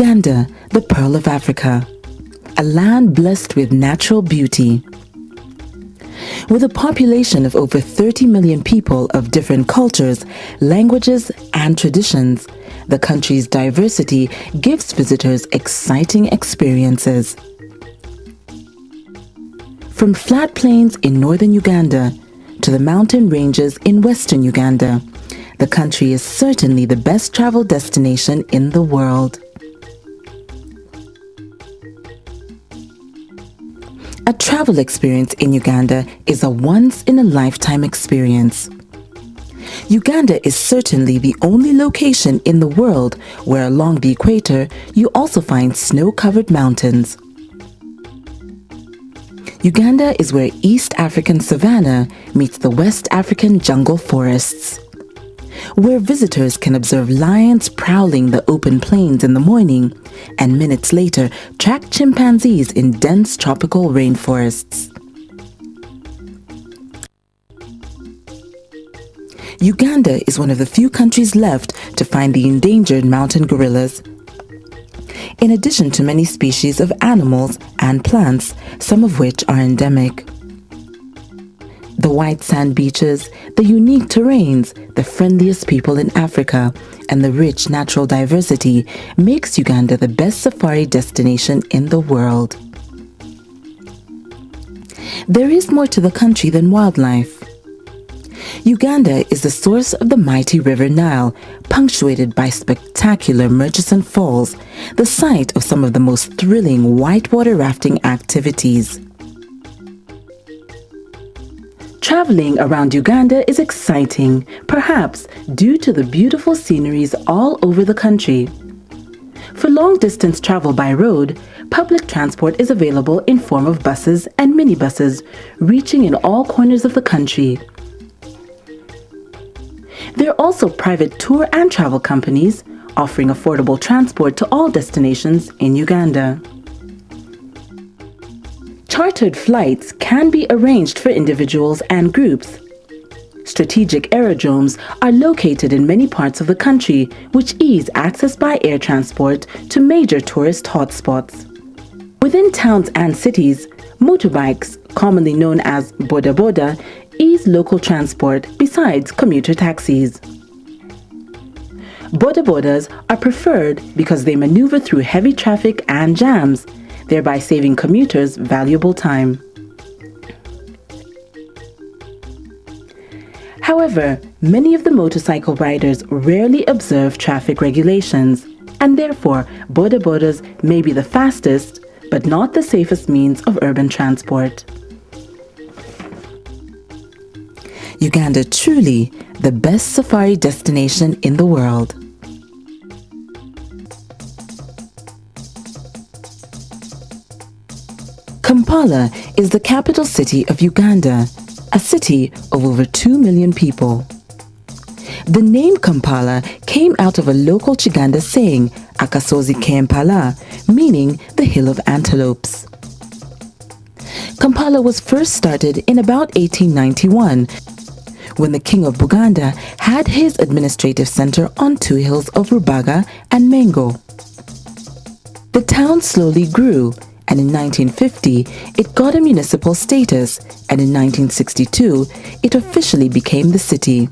Uganda, the Pearl of Africa, a land blessed with natural beauty. With a population of over 30 million people of different cultures, languages, and traditions, the country's diversity gives visitors exciting experiences. From flat plains in northern Uganda to the mountain ranges in western Uganda, the country is certainly the best travel destination in the world. A travel experience in Uganda is a once-in-a-lifetime experience. Uganda is certainly the only location in the world where along the equator you also find snow-covered mountains. Uganda is where East African savanna meets the West African jungle forests, where visitors can observe lions prowling the open plains in the morning and minutes later track chimpanzees in dense tropical rainforests. Uganda is one of the few countries left to find the endangered mountain gorillas, in addition to many species of animals and plants, some of which are endemic. The white sand beaches, the unique terrains, the friendliest people in Africa, and the rich natural diversity makes Uganda the best safari destination in the world. There is more to the country than wildlife. Uganda is the source of the mighty River Nile, punctuated by spectacular Murchison Falls, the site of some of the most thrilling whitewater rafting activities. Traveling around Uganda is exciting, perhaps due to the beautiful sceneries all over the country. For long-distance travel by road, public transport is available in form of buses and minibuses, reaching in all corners of the country. There are also private tour and travel companies offering affordable transport to all destinations in Uganda. Chartered flights can be arranged for individuals and groups. Strategic aerodromes are located in many parts of the country, which ease access by air transport to major tourist hotspots. Within towns and cities, motorbikes, commonly known as boda boda, ease local transport besides commuter taxis. Boda bodas are preferred because they maneuver through heavy traffic and jams, thereby saving commuters valuable time. However, many of the motorcycle riders rarely observe traffic regulations, and therefore boda bodas may be the fastest but not the safest means of urban transport. Uganda truly the best safari destination in the world. Kampala is the capital city of Uganda, a city of over 2 million people. The name Kampala came out of a local Chiganda saying, Akasozi Kempala, meaning the hill of antelopes. Kampala was first started in about 1891, when the king of Buganda had his administrative center on two hills of Rubaga and Mengo. The town slowly grew, and in 1950 it got a municipal status, and in 1962 it officially became the city.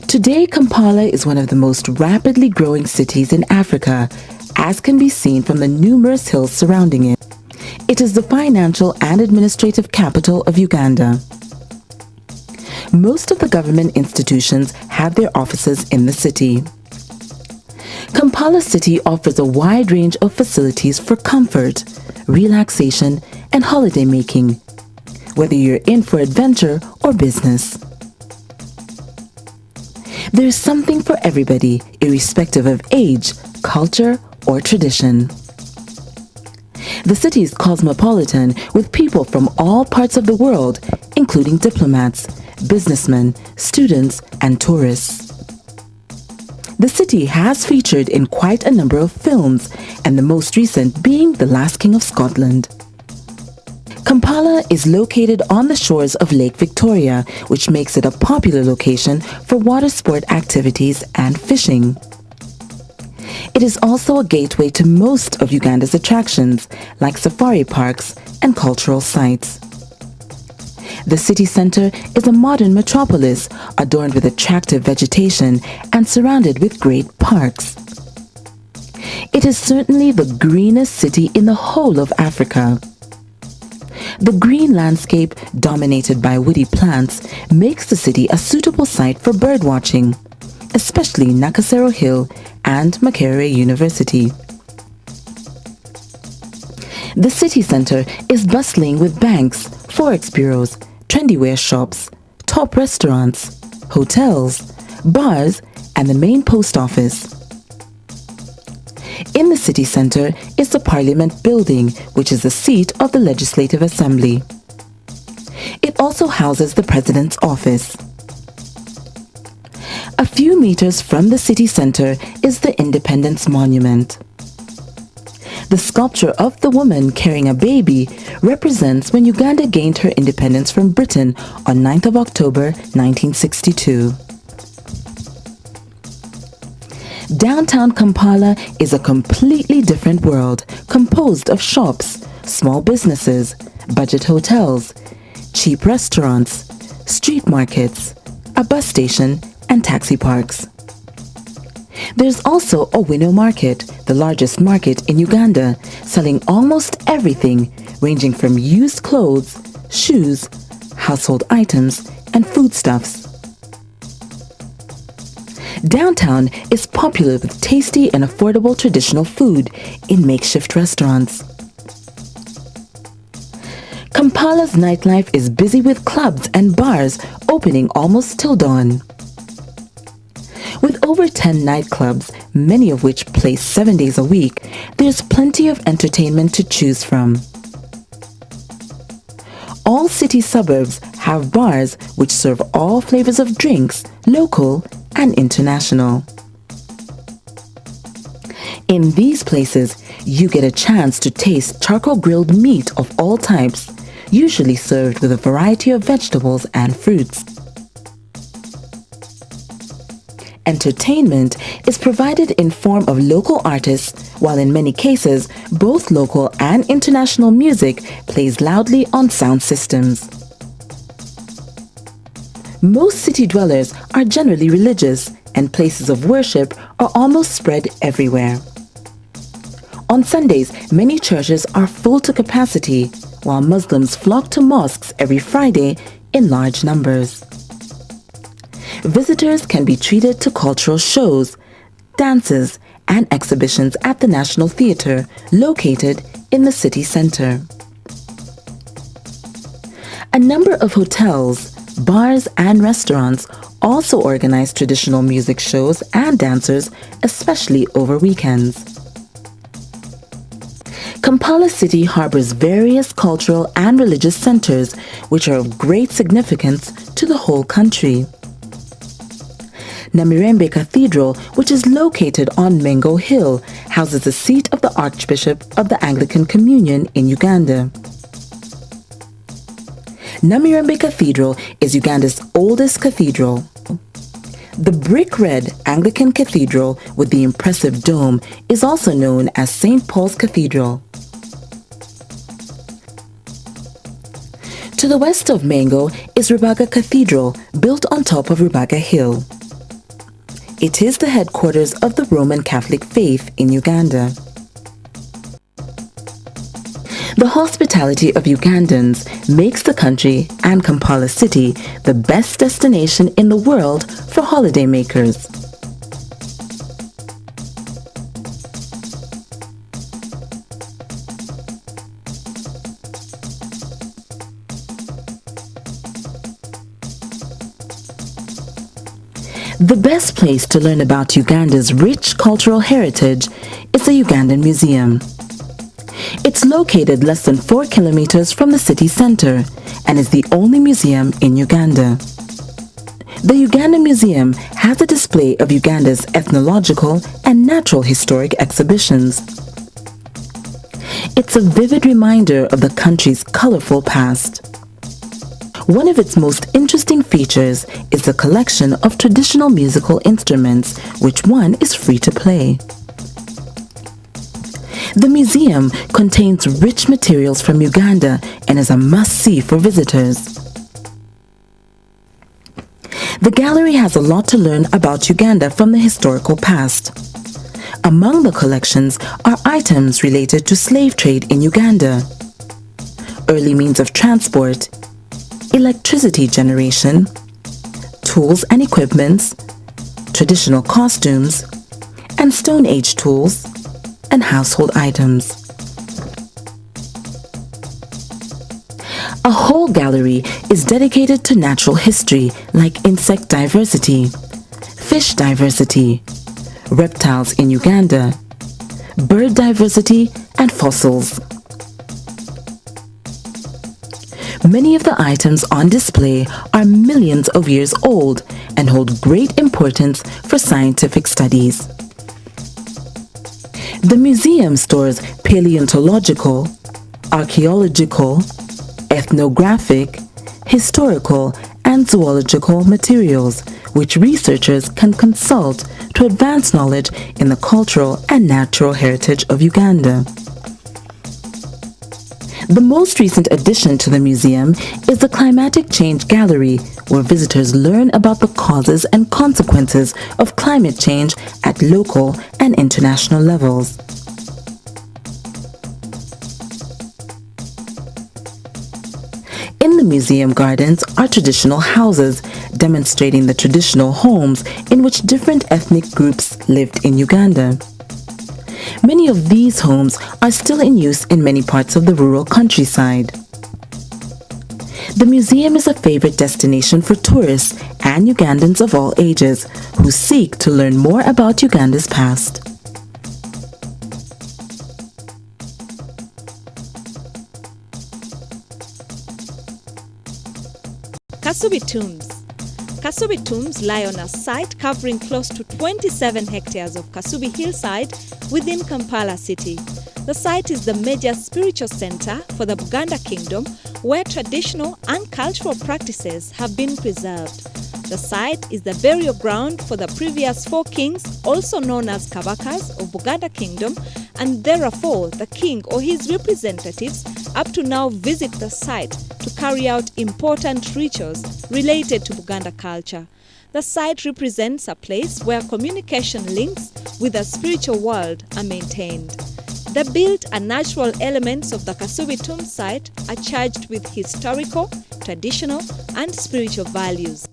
Today, Kampala is one of the most rapidly growing cities in Africa, as can be seen from the numerous hills surrounding it. It is the financial and administrative capital of Uganda. Most of the government institutions have their offices in the city. Kampala City offers a wide range of facilities for comfort, relaxation, and holiday making, whether you're in for adventure or business. There's something for everybody, irrespective of age, culture, or tradition. The city is cosmopolitan, with people from all parts of the world, including diplomats, businessmen, students, and tourists. The city has featured in quite a number of films, and the most recent being The Last King of Scotland. Kampala is located on the shores of Lake Victoria, which makes it a popular location for water sport activities and fishing. It is also a gateway to most of Uganda's attractions, like safari parks and cultural sites. The city center is a modern metropolis adorned with attractive vegetation and surrounded with great parks. It is certainly the greenest city in the whole of Africa. The green landscape, dominated by woody plants, makes the city a suitable site for birdwatching, especially Nakasero Hill and Makerere University. The city center is bustling with banks, forex bureaus, trendy wear shops, top restaurants, hotels, bars, and the main post office. In the city center is the Parliament Building, which is the seat of the Legislative Assembly. It also houses the President's office. A few meters from the city center is the Independence Monument. The sculpture of the woman carrying a baby represents when Uganda gained her independence from Britain on 9th of October 1962. Downtown Kampala is a completely different world, composed of shops, small businesses, budget hotels, cheap restaurants, street markets, a bus station, and taxi parks. There's also a Window Market, the largest market in Uganda, selling almost everything ranging from used clothes, shoes, household items, and foodstuffs. Downtown is popular with tasty and affordable traditional food in makeshift restaurants. Kampala's nightlife is busy with clubs and bars opening almost till dawn. With over 10 nightclubs, many of which play 7 days a week, there's plenty of entertainment to choose from. All city suburbs have bars which serve all flavors of drinks, local and international. In these places, you get a chance to taste charcoal grilled meat of all types, usually served with a variety of vegetables and fruits. Entertainment is provided in form of local artists, while in many cases, both local and international music plays loudly on sound systems. Most city dwellers are generally religious, and places of worship are almost spread everywhere. On Sundays, many churches are full to capacity, while Muslims flock to mosques every Friday in large numbers. Visitors can be treated to cultural shows, dances, and exhibitions at the National Theatre, located in the city center. A number of hotels, bars, and restaurants also organize traditional music shows and dancers, especially over weekends. Kampala City harbors various cultural and religious centers which are of great significance to the whole country. Namirembe Cathedral, which is located on Mengo Hill, houses the seat of the Archbishop of the Anglican Communion in Uganda. Namirembe Cathedral is Uganda's oldest cathedral. The brick red Anglican Cathedral with the impressive dome is also known as St. Paul's Cathedral. To the west of Mengo is Rubaga Cathedral, built on top of Rubaga Hill. It is the headquarters of the Roman Catholic faith in Uganda. The hospitality of Ugandans makes the country and Kampala City the best destination in the world for holidaymakers. The best place to learn about Uganda's rich cultural heritage is the Ugandan Museum. It's located less than 4 kilometers from the city center and is the only museum in Uganda. The Ugandan Museum has a display of Uganda's ethnological and natural historic exhibitions. It's a vivid reminder of the country's colorful past. One of its most interesting features is the collection of traditional musical instruments, which one is free to play. The museum contains rich materials from Uganda and is a must-see for visitors. The gallery has a lot to learn about Uganda from the historical past. Among the collections are items related to slave trade in Uganda, early means of transport, electricity generation, tools and equipments, traditional costumes, and Stone Age tools and household items. A whole gallery is dedicated to natural history like insect diversity, fish diversity, reptiles in Uganda, bird diversity, and fossils. Many of the items on display are millions of years old and hold great importance for scientific studies. The museum stores paleontological, archaeological, ethnographic, historical, and zoological materials which researchers can consult to advance knowledge in the cultural and natural heritage of Uganda. The most recent addition to the museum is the Climatic Change Gallery, where visitors learn about the causes and consequences of climate change at local and international levels. In the museum gardens are traditional houses, demonstrating the traditional homes in which different ethnic groups lived in Uganda. Many of these homes are still in use in many parts of the rural countryside. The museum is a favorite destination for tourists and Ugandans of all ages who seek to learn more about Uganda's past. Kasubi Tombs. Kasubi Tombs lie on a site covering close to 27 hectares of Kasubi hillside within Kampala city. The site is the major spiritual center for the Buganda kingdom, where traditional and cultural practices have been preserved. The site is the burial ground for the previous 4 kings, also known as Kabakas of Buganda kingdom, and therefore the king or his representatives up to now visit the site to carry out important rituals related to Buganda culture. The site represents a place where communication links with the spiritual world are maintained. The built and natural elements of the Kasubi tomb site are charged with historical, traditional, and spiritual values.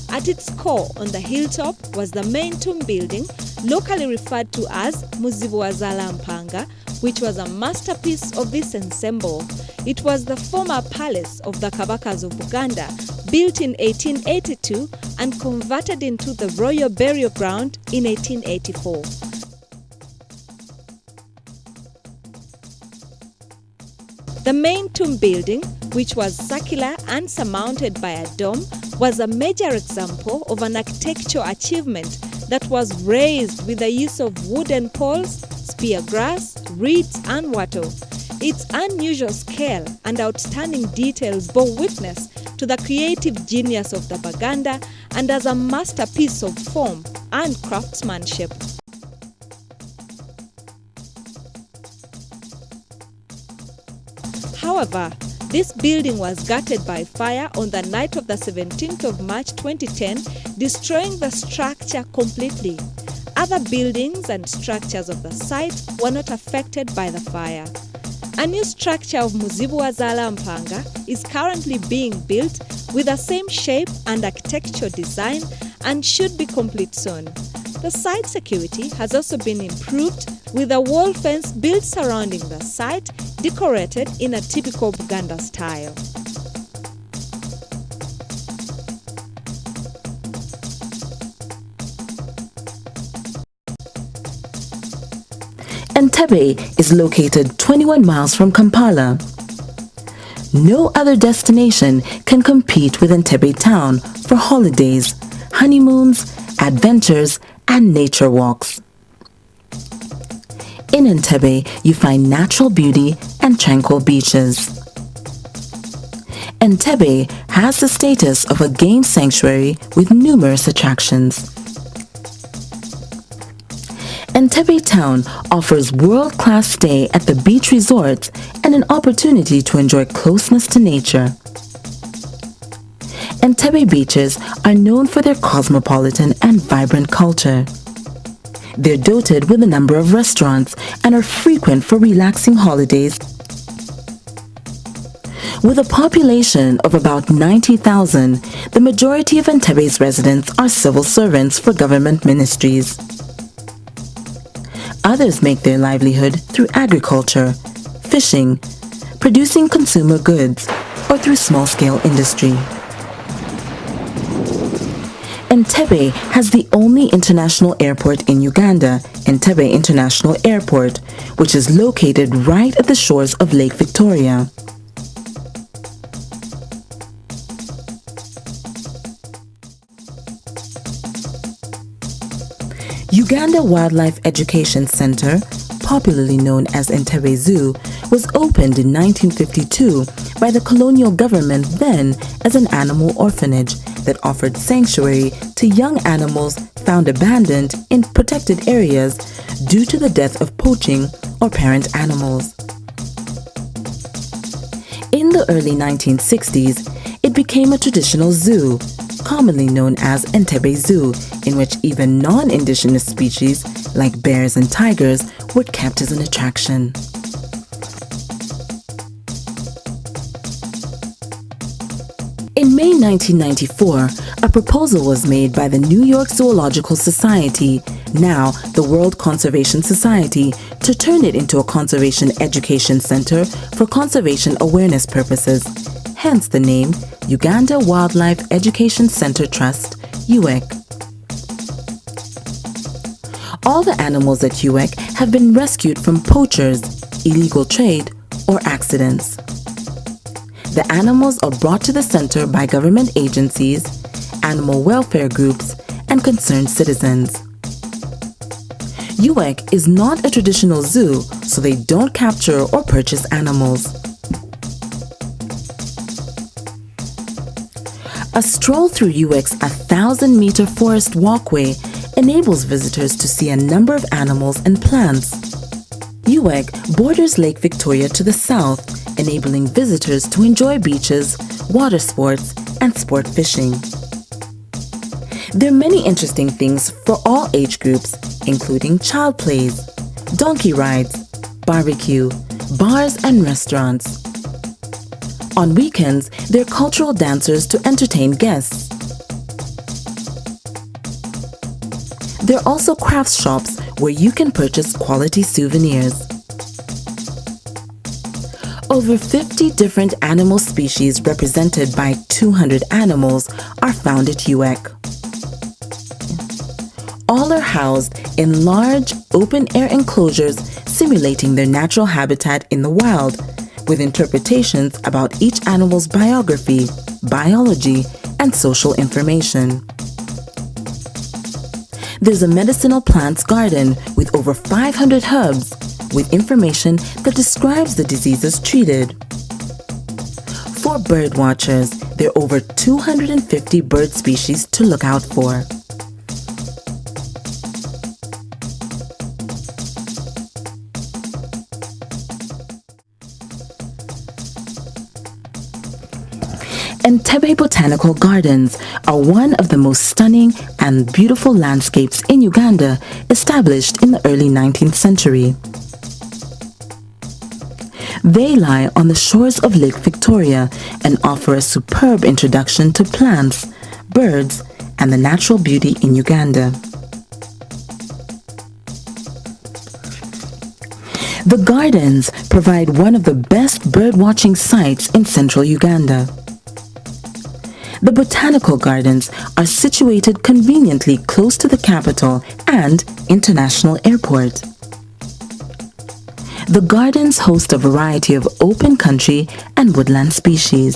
At its core on the hilltop was the main tomb building, locally referred to as Muzibuwazala Mpanga, which was a masterpiece of this ensemble. It was the former palace of the Kabakas of Buganda, built in 1882 and converted into the royal burial ground in 1884. The main tomb building, which was circular and surmounted by a dome, was a major example of an architectural achievement that was raised with the use of wooden poles, spear grass, reeds, and wattle. Its unusual scale and outstanding details bore witness to the creative genius of the Baganda and as a masterpiece of form and craftsmanship. However, this building was gutted by fire on the night of the 17th of March 2010, destroying the structure completely. Other buildings and structures of the site were not affected by the fire. A new structure of Muzibuwazala Mpanga is currently being built with the same shape and architectural design and should be complete soon. The site security has also been improved with a wall fence built surrounding the site, decorated in a typical Buganda style. Entebbe is located 21 miles from Kampala. No other destination can compete with Entebbe town for holidays, honeymoons, adventures, and nature walks. In Entebbe, you find natural beauty and tranquil beaches. Entebbe has the status of a game sanctuary with numerous attractions. Entebbe town offers world-class stay at the beach resorts and an opportunity to enjoy closeness to nature. Entebbe beaches are known for their cosmopolitan and vibrant culture. They're dotted with a number of restaurants and are frequent for relaxing holidays. With a population of about 90,000, the majority of Entebbe's residents are civil servants for government ministries. Others make their livelihood through agriculture, fishing, producing consumer goods, or through small-scale industry. Entebbe has the only international airport in Uganda, Entebbe International Airport, which is located right at the shores of Lake Victoria. Uganda Wildlife Education Center, popularly known as Entebbe Zoo, was opened in 1952 by the colonial government then as an animal orphanage that offered sanctuary to young animals found abandoned in protected areas due to the death of poaching or parent animals. In the early 1960s, it became a traditional zoo, commonly known as Entebbe Zoo, in which even non-indigenous species like bears and tigers were kept as an attraction. In May 1994, a proposal was made by the New York Zoological Society, now the World Conservation Society, to turn it into a conservation education center for conservation awareness purposes, hence the name Uganda Wildlife Education Center Trust, UWEC. All the animals at UWEC have been rescued from poachers, illegal trade, or accidents. The animals are brought to the center by government agencies, animal welfare groups, and concerned citizens. UWEC is not a traditional zoo, so they don't capture or purchase animals. A stroll through UWEC's 1,000-meter forest walkway enables visitors to see a number of animals and plants. UWEC borders Lake Victoria to the south, enabling visitors to enjoy beaches, water sports, and sport fishing. There are many interesting things for all age groups, including child plays, donkey rides, barbecue, bars, and restaurants. On weekends, there are cultural dancers to entertain guests. There are also crafts shops where you can purchase quality souvenirs. Over 50 different animal species represented by 200 animals are found at UWEC. All are housed in large, open-air enclosures simulating their natural habitat in the wild, with interpretations about each animal's biography, biology, and social information. There's a medicinal plants garden with over 500 herbs, with information that describes the diseases treated. For bird watchers, there are over 250 bird species to look out for. Entebbe Botanical Gardens are one of the most stunning and beautiful landscapes in Uganda, established in the early 19th century. They lie on the shores of Lake Victoria and offer a superb introduction to plants, birds, and the natural beauty in Uganda. The gardens provide one of the best birdwatching sites in central Uganda. The botanical gardens are situated conveniently close to the capital and international airport. The gardens host a variety of open country and woodland species.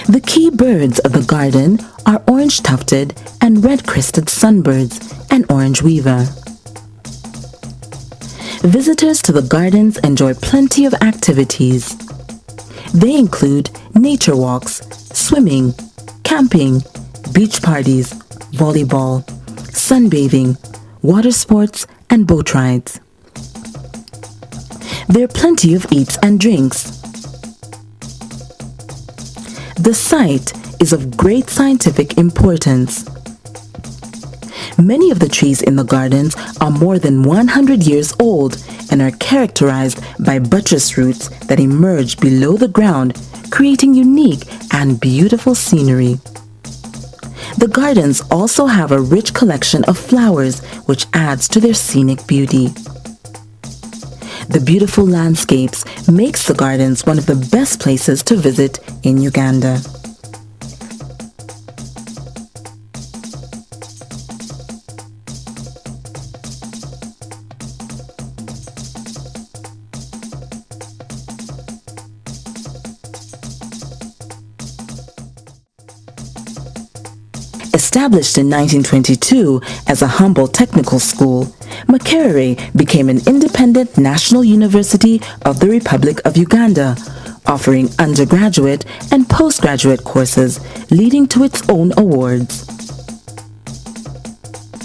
The key birds of the garden are orange-tufted and red-crested sunbirds and orange weaver. Visitors to the gardens enjoy plenty of activities. They include nature walks, swimming, camping, beach parties, volleyball, sunbathing, water sports, and boat rides. There are plenty of eats and drinks. The site is of great scientific importance. Many of the trees in the gardens are more than 100 years old and are characterized by buttress roots that emerge below the ground, creating unique and beautiful scenery. The gardens also have a rich collection of flowers which adds to their scenic beauty. The beautiful landscapes makes the gardens one of the best places to visit in Uganda. Established in 1922 as a humble technical school, Makerere became an independent national university of the Republic of Uganda, offering undergraduate and postgraduate courses, leading to its own awards.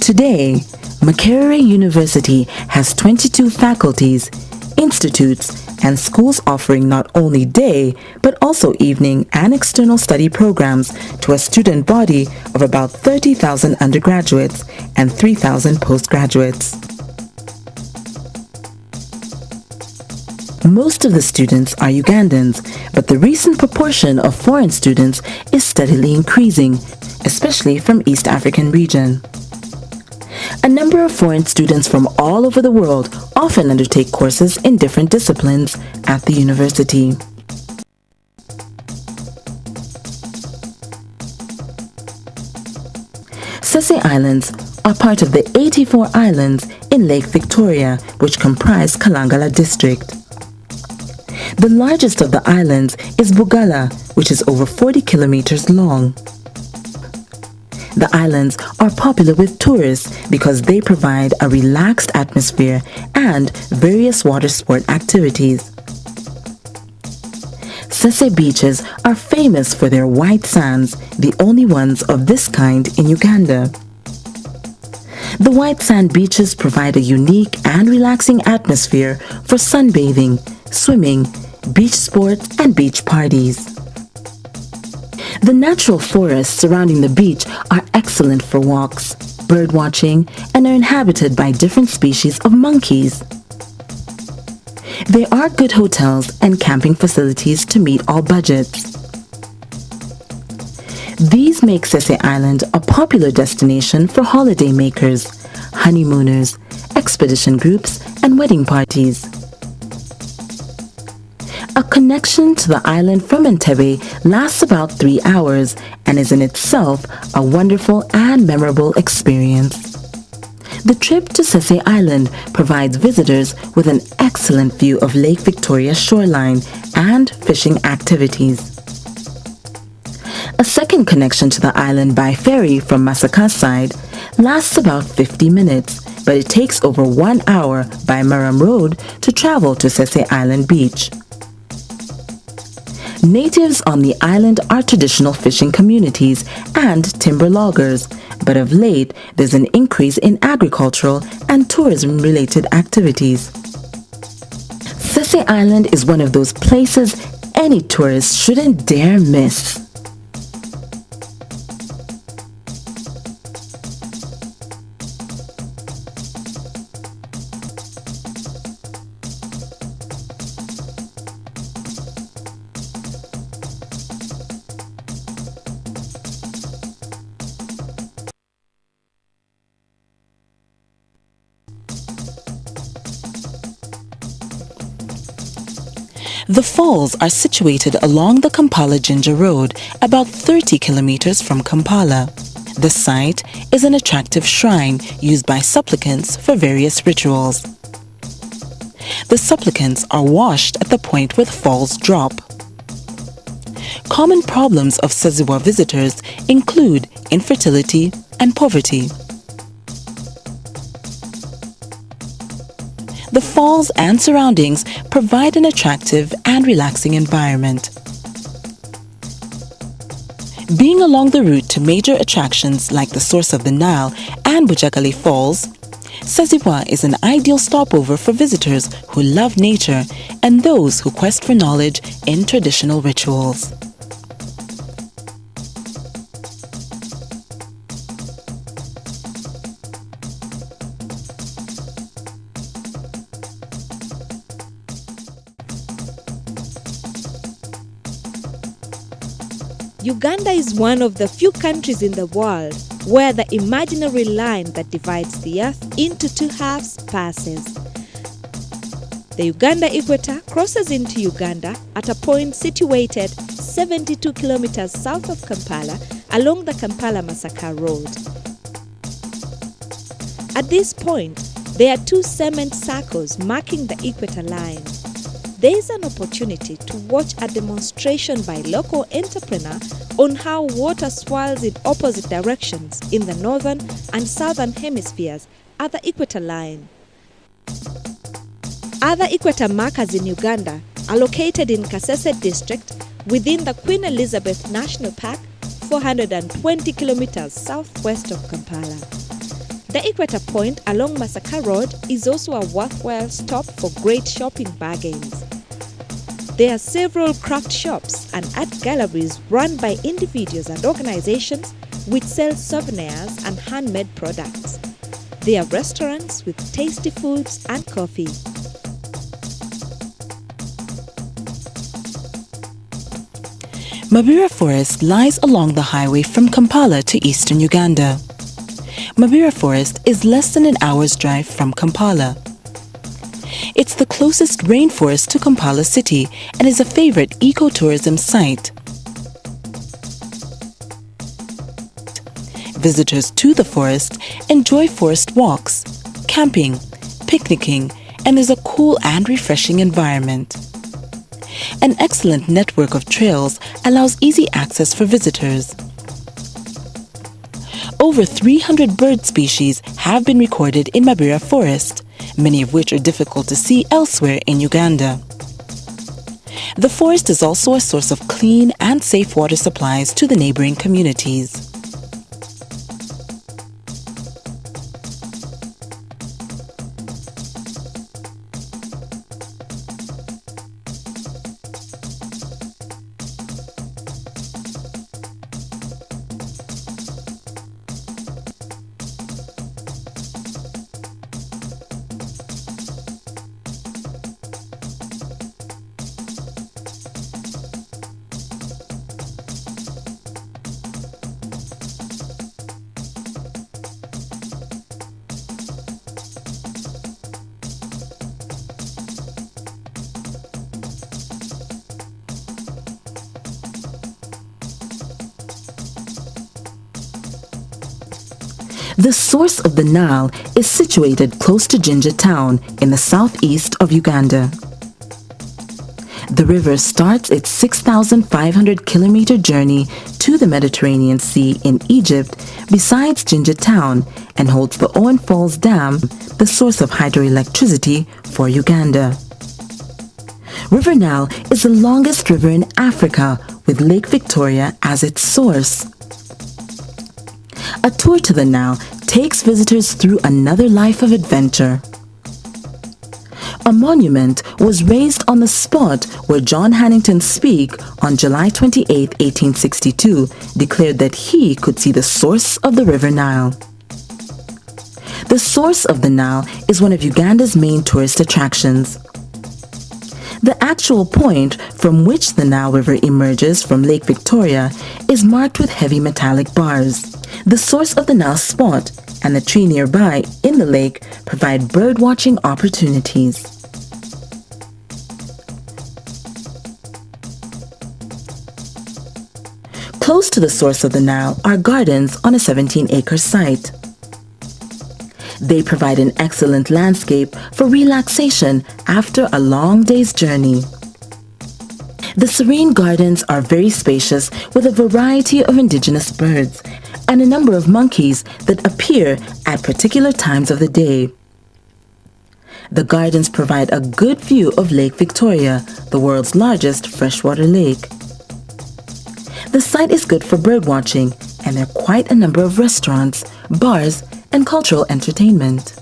Today, Makerere University has 22 faculties, institutes, and schools offering not only day, but also evening and external study programs to a student body of about 30,000 undergraduates and 3,000 postgraduates. Most of the students are Ugandans, but the recent proportion of foreign students is steadily increasing, especially from East African region. A number of foreign students from all over the world often undertake courses in different disciplines at the university. Sese Islands are part of the 84 islands in Lake Victoria, which comprise Kalangala district. The largest of the islands is Bugala, which is over 40 kilometers long. The islands are popular with tourists because they provide a relaxed atmosphere and various water sport activities. Sese beaches are famous for their white sands, the only ones of this kind in Uganda. The white sand beaches provide a unique and relaxing atmosphere for sunbathing, swimming, beach sports, and beach parties. The natural forests surrounding the beach are excellent for walks, bird watching, and are inhabited by different species of monkeys. There are good hotels and camping facilities to meet all budgets. These make Sese Island a popular destination for holiday makers, honeymooners, expedition groups, and wedding parties. A connection to the island from Entebbe lasts about 3 hours and is in itself a wonderful and memorable experience. The trip to Sese Island provides visitors with an excellent view of Lake Victoria's shoreline and fishing activities. A second connection to the island by ferry from Masaka's side lasts about 50 minutes, but it takes over 1 hour by Maram Road to travel to Sese Island Beach. Natives on the island are traditional fishing communities and timber loggers, but of late there's an increase in agricultural and tourism-related activities. Sese Island is one of those places any tourist shouldn't dare miss. The falls are situated along the Kampala-Jinja Road, about 30 kilometers from Kampala. The site is an attractive shrine used by supplicants for various rituals. The supplicants are washed at the point where the falls drop. Common problems of Seziwa visitors include infertility and poverty. The falls and surroundings provide an attractive and relaxing environment. Being along the route to major attractions like the source of the Nile and Bujagali Falls, Saziwa is an ideal stopover for visitors who love nature and those who quest for knowledge in traditional rituals. Uganda is one of the few countries in the world where the imaginary line that divides the earth into two halves passes. The Uganda equator crosses into Uganda at a point situated 72 kilometers south of Kampala along the Kampala-Masaka Road. At this point, there are two cement circles marking the equator line. There is an opportunity to watch a demonstration by local entrepreneur on how water swirls in opposite directions in the northern and southern hemispheres at the equator line. Other equator markers in Uganda are located in Kasese district within the Queen Elizabeth National Park, 420 kilometers southwest of Kampala. The equator point along Masaka Road is also a worthwhile stop for great shopping bargains. There are several craft shops and art galleries run by individuals and organizations which sell souvenirs and handmade products. There are restaurants with tasty foods and coffee. Mabira Forest lies along the highway from Kampala to eastern Uganda. Mabira Forest is less than an hour's drive from Kampala. It's the closest rainforest to Kampala city and is a favorite ecotourism site. Visitors to the forest enjoy forest walks, camping, picnicking, and there's a cool and refreshing environment. An excellent network of trails allows easy access for visitors. Over 300 bird species have been recorded in Mabira Forest, many of which are difficult to see elsewhere in Uganda. The forest is also a source of clean and safe water supplies to the neighboring communities. The source of the Nile is situated close to Jinja town in the southeast of Uganda. The river starts its 6,500-kilometer journey to the Mediterranean Sea in Egypt besides Jinja town and holds the Owen Falls Dam, the source of hydroelectricity for Uganda. River Nile is the longest river in Africa with Lake Victoria as its source. A tour to the Nile takes visitors through another life of adventure. A monument was raised on the spot where John Hannington Speke on July 28, 1862, declared that he could see the source of the River Nile. The source of the Nile is one of Uganda's main tourist attractions. The actual point from which the Nile River emerges from Lake Victoria is marked with heavy metallic bars. The source of the Nile spot and the tree nearby in the lake provide bird-watching opportunities. Close to the source of the Nile are gardens on a 17-acre site. They provide an excellent landscape for relaxation after a long day's journey. The serene gardens are very spacious with a variety of indigenous birds and a number of monkeys that appear at particular times of the day. The gardens provide a good view of Lake Victoria, the world's largest freshwater lake. The site is good for bird watching, and there are quite a number of restaurants, bars, and cultural entertainment.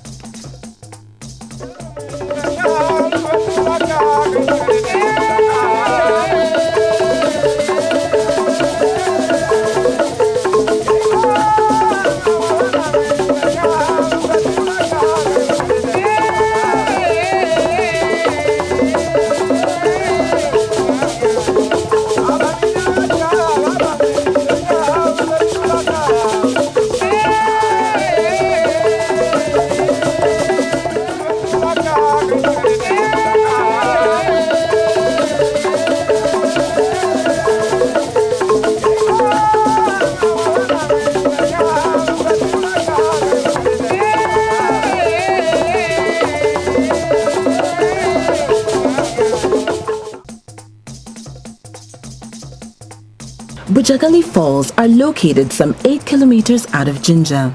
Bujagali Falls are located some 8 kilometers out of Jinja.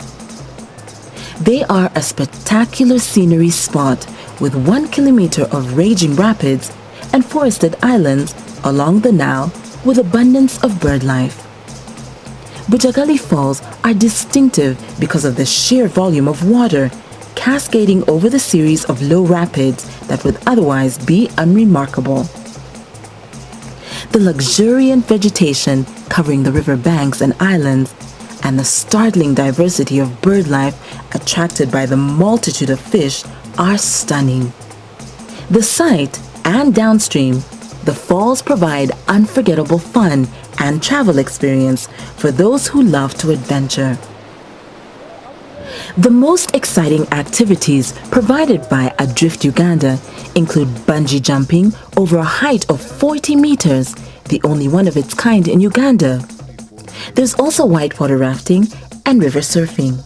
They are a spectacular scenery spot with 1 kilometer of raging rapids and forested islands along the Nile with abundance of bird life. Bujagali Falls are distinctive because of the sheer volume of water cascading over the series of low rapids that would otherwise be unremarkable. The luxuriant vegetation covering the river banks and islands, and the startling diversity of bird life attracted by the multitude of fish are stunning. The site and downstream, the falls provide unforgettable fun and travel experience for those who love to adventure. The most exciting activities provided by Adrift Uganda include bungee jumping over a height of 40 meters, the only one of its kind in Uganda. There's also whitewater rafting and river surfing.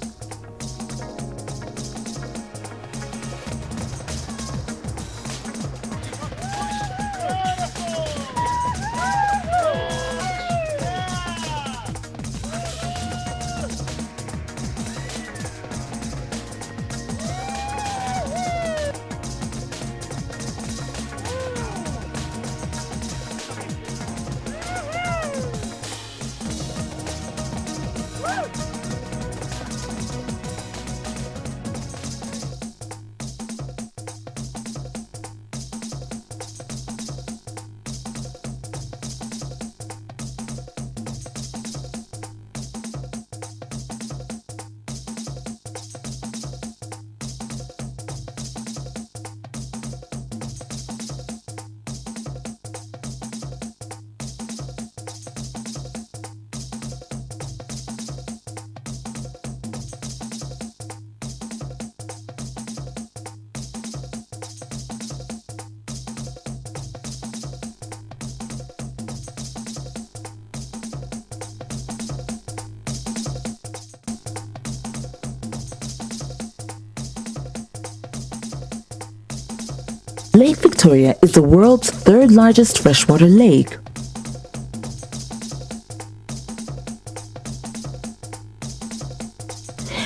Lake Victoria is the world's third largest freshwater lake.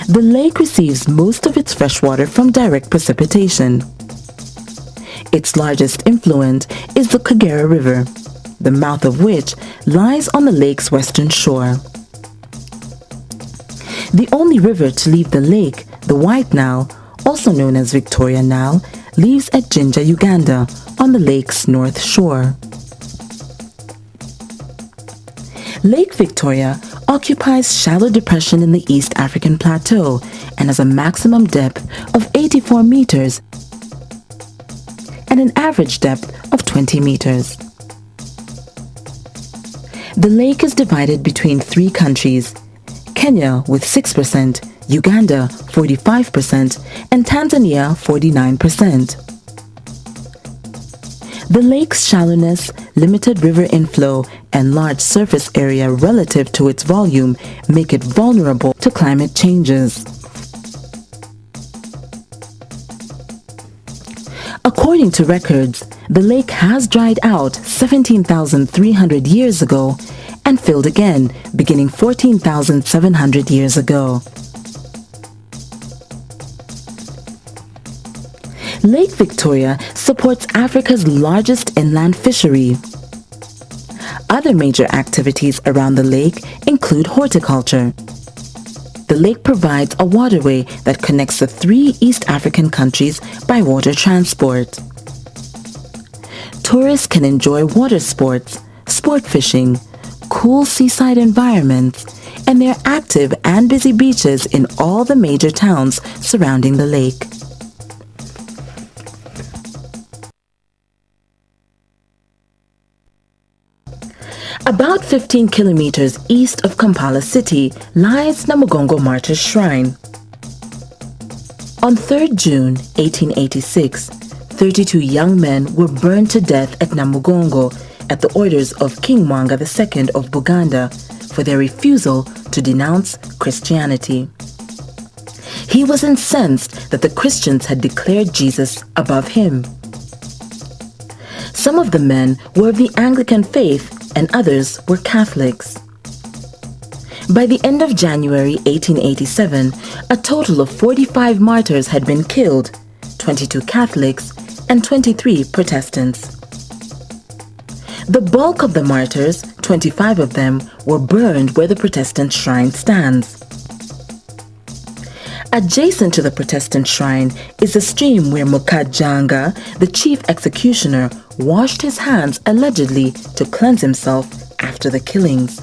The lake receives most of its freshwater from direct precipitation. Its largest influent is the Kagera River, the mouth of which lies on the lake's western shore. The only river to leave the lake, the White Nile, also known as Victoria Nile, leaves at Jinja, Uganda, on the lake's north shore. Lake Victoria occupies shallow depression in the East African Plateau and has a maximum depth of 84 meters and an average depth of 20 meters. The lake is divided between 3 countries, Kenya with 6%, Uganda 45%, and Tanzania 49%. The lake's shallowness, limited river inflow, and large surface area relative to its volume make it vulnerable to climate changes. According to records, the lake has dried out 17,300 years ago and filled again beginning 14,700 years ago. Lake Victoria supports Africa's largest inland fishery. Other major activities around the lake include horticulture. The lake provides a waterway that connects the 3 East African countries by water transport. Tourists can enjoy water sports, sport fishing, cool seaside environments, and there are active and busy beaches in all the major towns surrounding the lake. About 15 kilometers east of Kampala City lies Namugongo Martyrs Shrine. On 3rd June 1886, 32 young men were burned to death at Namugongo at the orders of King Mwanga II of Buganda for their refusal to denounce Christianity. He was incensed that the Christians had declared Jesus above him. Some of the men were of the Anglican faith and others were Catholics. By the end of January 1887, a total of 45 martyrs had been killed, 22 Catholics and 23 Protestants. The bulk of the martyrs, 25 of them, were burned where the Protestant shrine stands. Adjacent to the Protestant shrine is a stream where Mukajanga, the chief executioner, washed his hands allegedly to cleanse himself after the killings.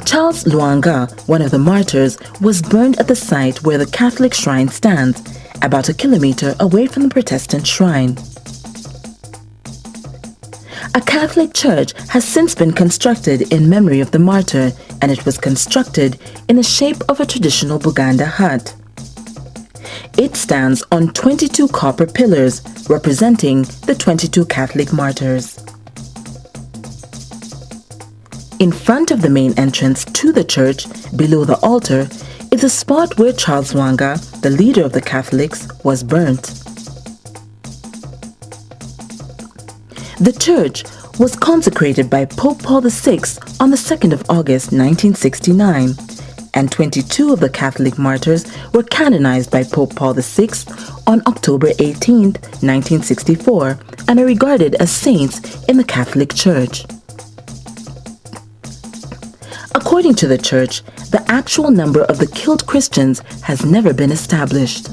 Charles Lwanga, one of the martyrs, was burned at the site where the Catholic shrine stands, about a kilometer away from the Protestant shrine. A Catholic church has since been constructed in memory of the martyr, and it was constructed in the shape of a traditional Buganda hut. It stands on 22 copper pillars, representing the 22 Catholic martyrs. In front of the main entrance to the church, below the altar, is a spot where Charles Lwanga, the leader of the Catholics, was burnt. The church was consecrated by Pope Paul VI on the 2nd of August 1969, and 22 of the Catholic martyrs were canonized by Pope Paul VI on October 18, 1964, and are regarded as saints in the Catholic Church. According to the Church, the actual number of the killed Christians has never been established.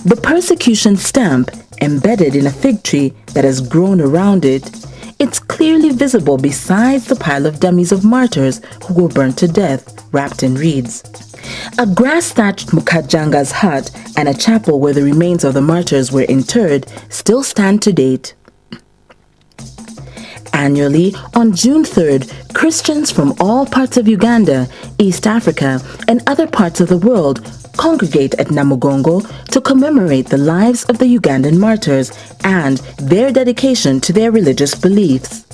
The persecution stamp, embedded in a fig tree that has grown around it, it's clearly visible besides the pile of dummies of martyrs who were burnt to death, wrapped in reeds. A grass-thatched Mukajanga's hut and a chapel where the remains of the martyrs were interred still stand to date. Annually, on June 3rd, Christians from all parts of Uganda, East Africa, and other parts of the world congregate at Namugongo to commemorate the lives of the Ugandan martyrs and their dedication to their religious beliefs.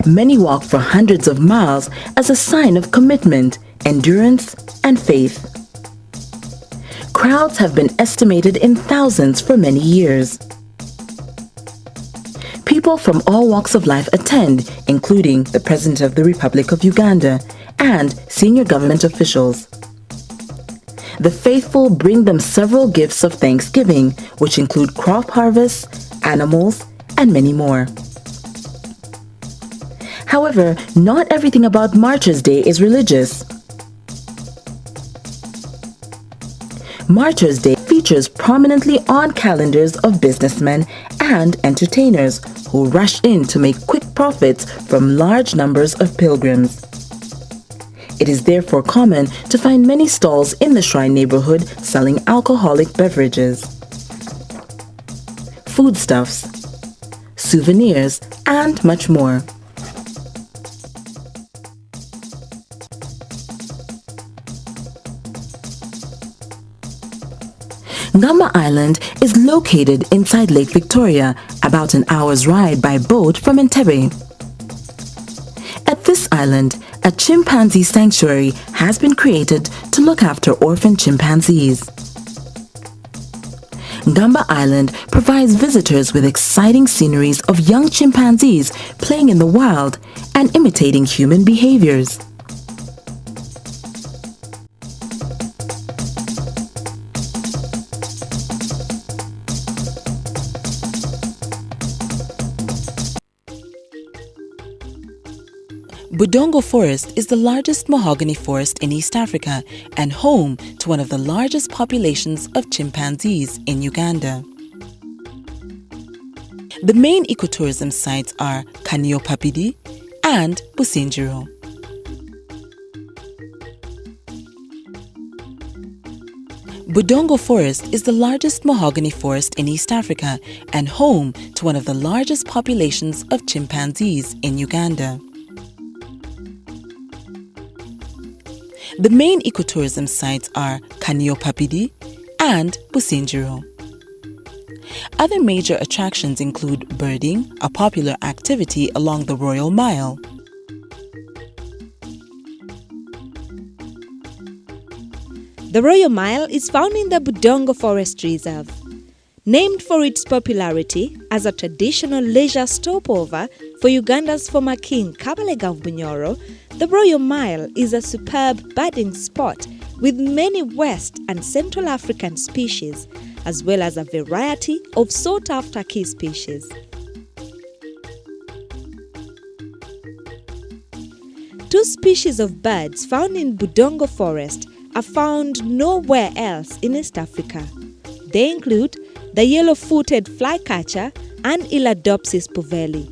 Many walk for hundreds of miles as a sign of commitment, endurance, and faith. Crowds have been estimated in thousands for many years. People from all walks of life attend, including the President of the Republic of Uganda and senior government officials. The faithful bring them several gifts of thanksgiving, which include crop harvests, animals, and many more. However, not everything about Martyrs' Day is religious. Martyrs' Day features prominently on calendars of businessmen and entertainers who rush in to make quick profits from large numbers of pilgrims. It is therefore common to find many stalls in the shrine neighborhood selling alcoholic beverages, foodstuffs, souvenirs, and much more. Ngamba Island is located inside Lake Victoria, about an hour's ride by boat from Entebbe. At this island, a chimpanzee sanctuary has been created to look after orphan chimpanzees. Ngamba Island provides visitors with exciting sceneries of young chimpanzees playing in the wild and imitating human behaviors. Budongo Forest is the largest mahogany forest in East Africa and home to one of the largest populations of chimpanzees in Uganda. The main ecotourism sites are Kaniopapidi and Businjiro. Budongo Forest is the largest mahogany forest in East Africa and home to one of the largest populations of chimpanzees in Uganda. The main ecotourism sites are Kaniopapidi and Businjiro. Other major attractions include birding, a popular activity along the Royal Mile. The Royal Mile is found in the Budongo Forest Reserve. Named for its popularity as a traditional leisure stopover for Uganda's former king Kabalega of Bunyoro, the Royal Mile is a superb birding spot with many West and Central African species, as well as a variety of sought-after key species. Two species of birds found in Budongo Forest are found nowhere else in East Africa. They include the yellow-footed flycatcher and Iladopsis poveli.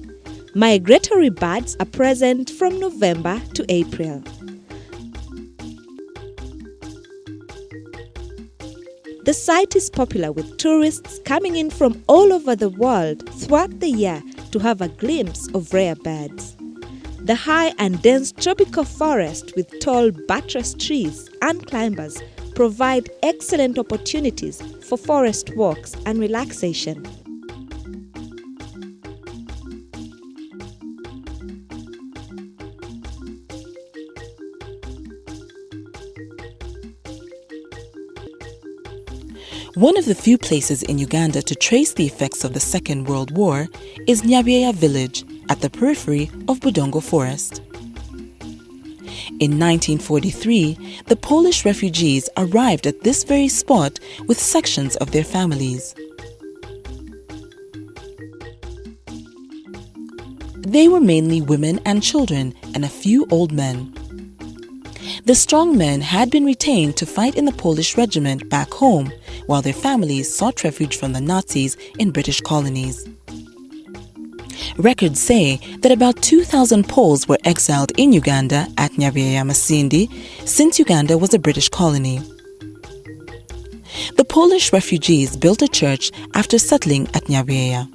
Migratory birds are present from November to April. The site is popular with tourists coming in from all over the world throughout the year to have a glimpse of rare birds. The high and dense tropical forest with tall buttress trees and climbers provide excellent opportunities for forest walks and relaxation. One of the few places in Uganda to trace the effects of the Second World War is Nyabyea village at the periphery of Budongo Forest. In 1943, the Polish refugees arrived at this very spot with sections of their families. They were mainly women and children and a few old men. The strong men had been retained to fight in the Polish regiment back home, while their families sought refuge from the Nazis in British colonies. Records say that about 2,000 Poles were exiled in Uganda at Nyabyea Masindi since Uganda was a British colony. The Polish refugees built a church after settling at Nyabyea.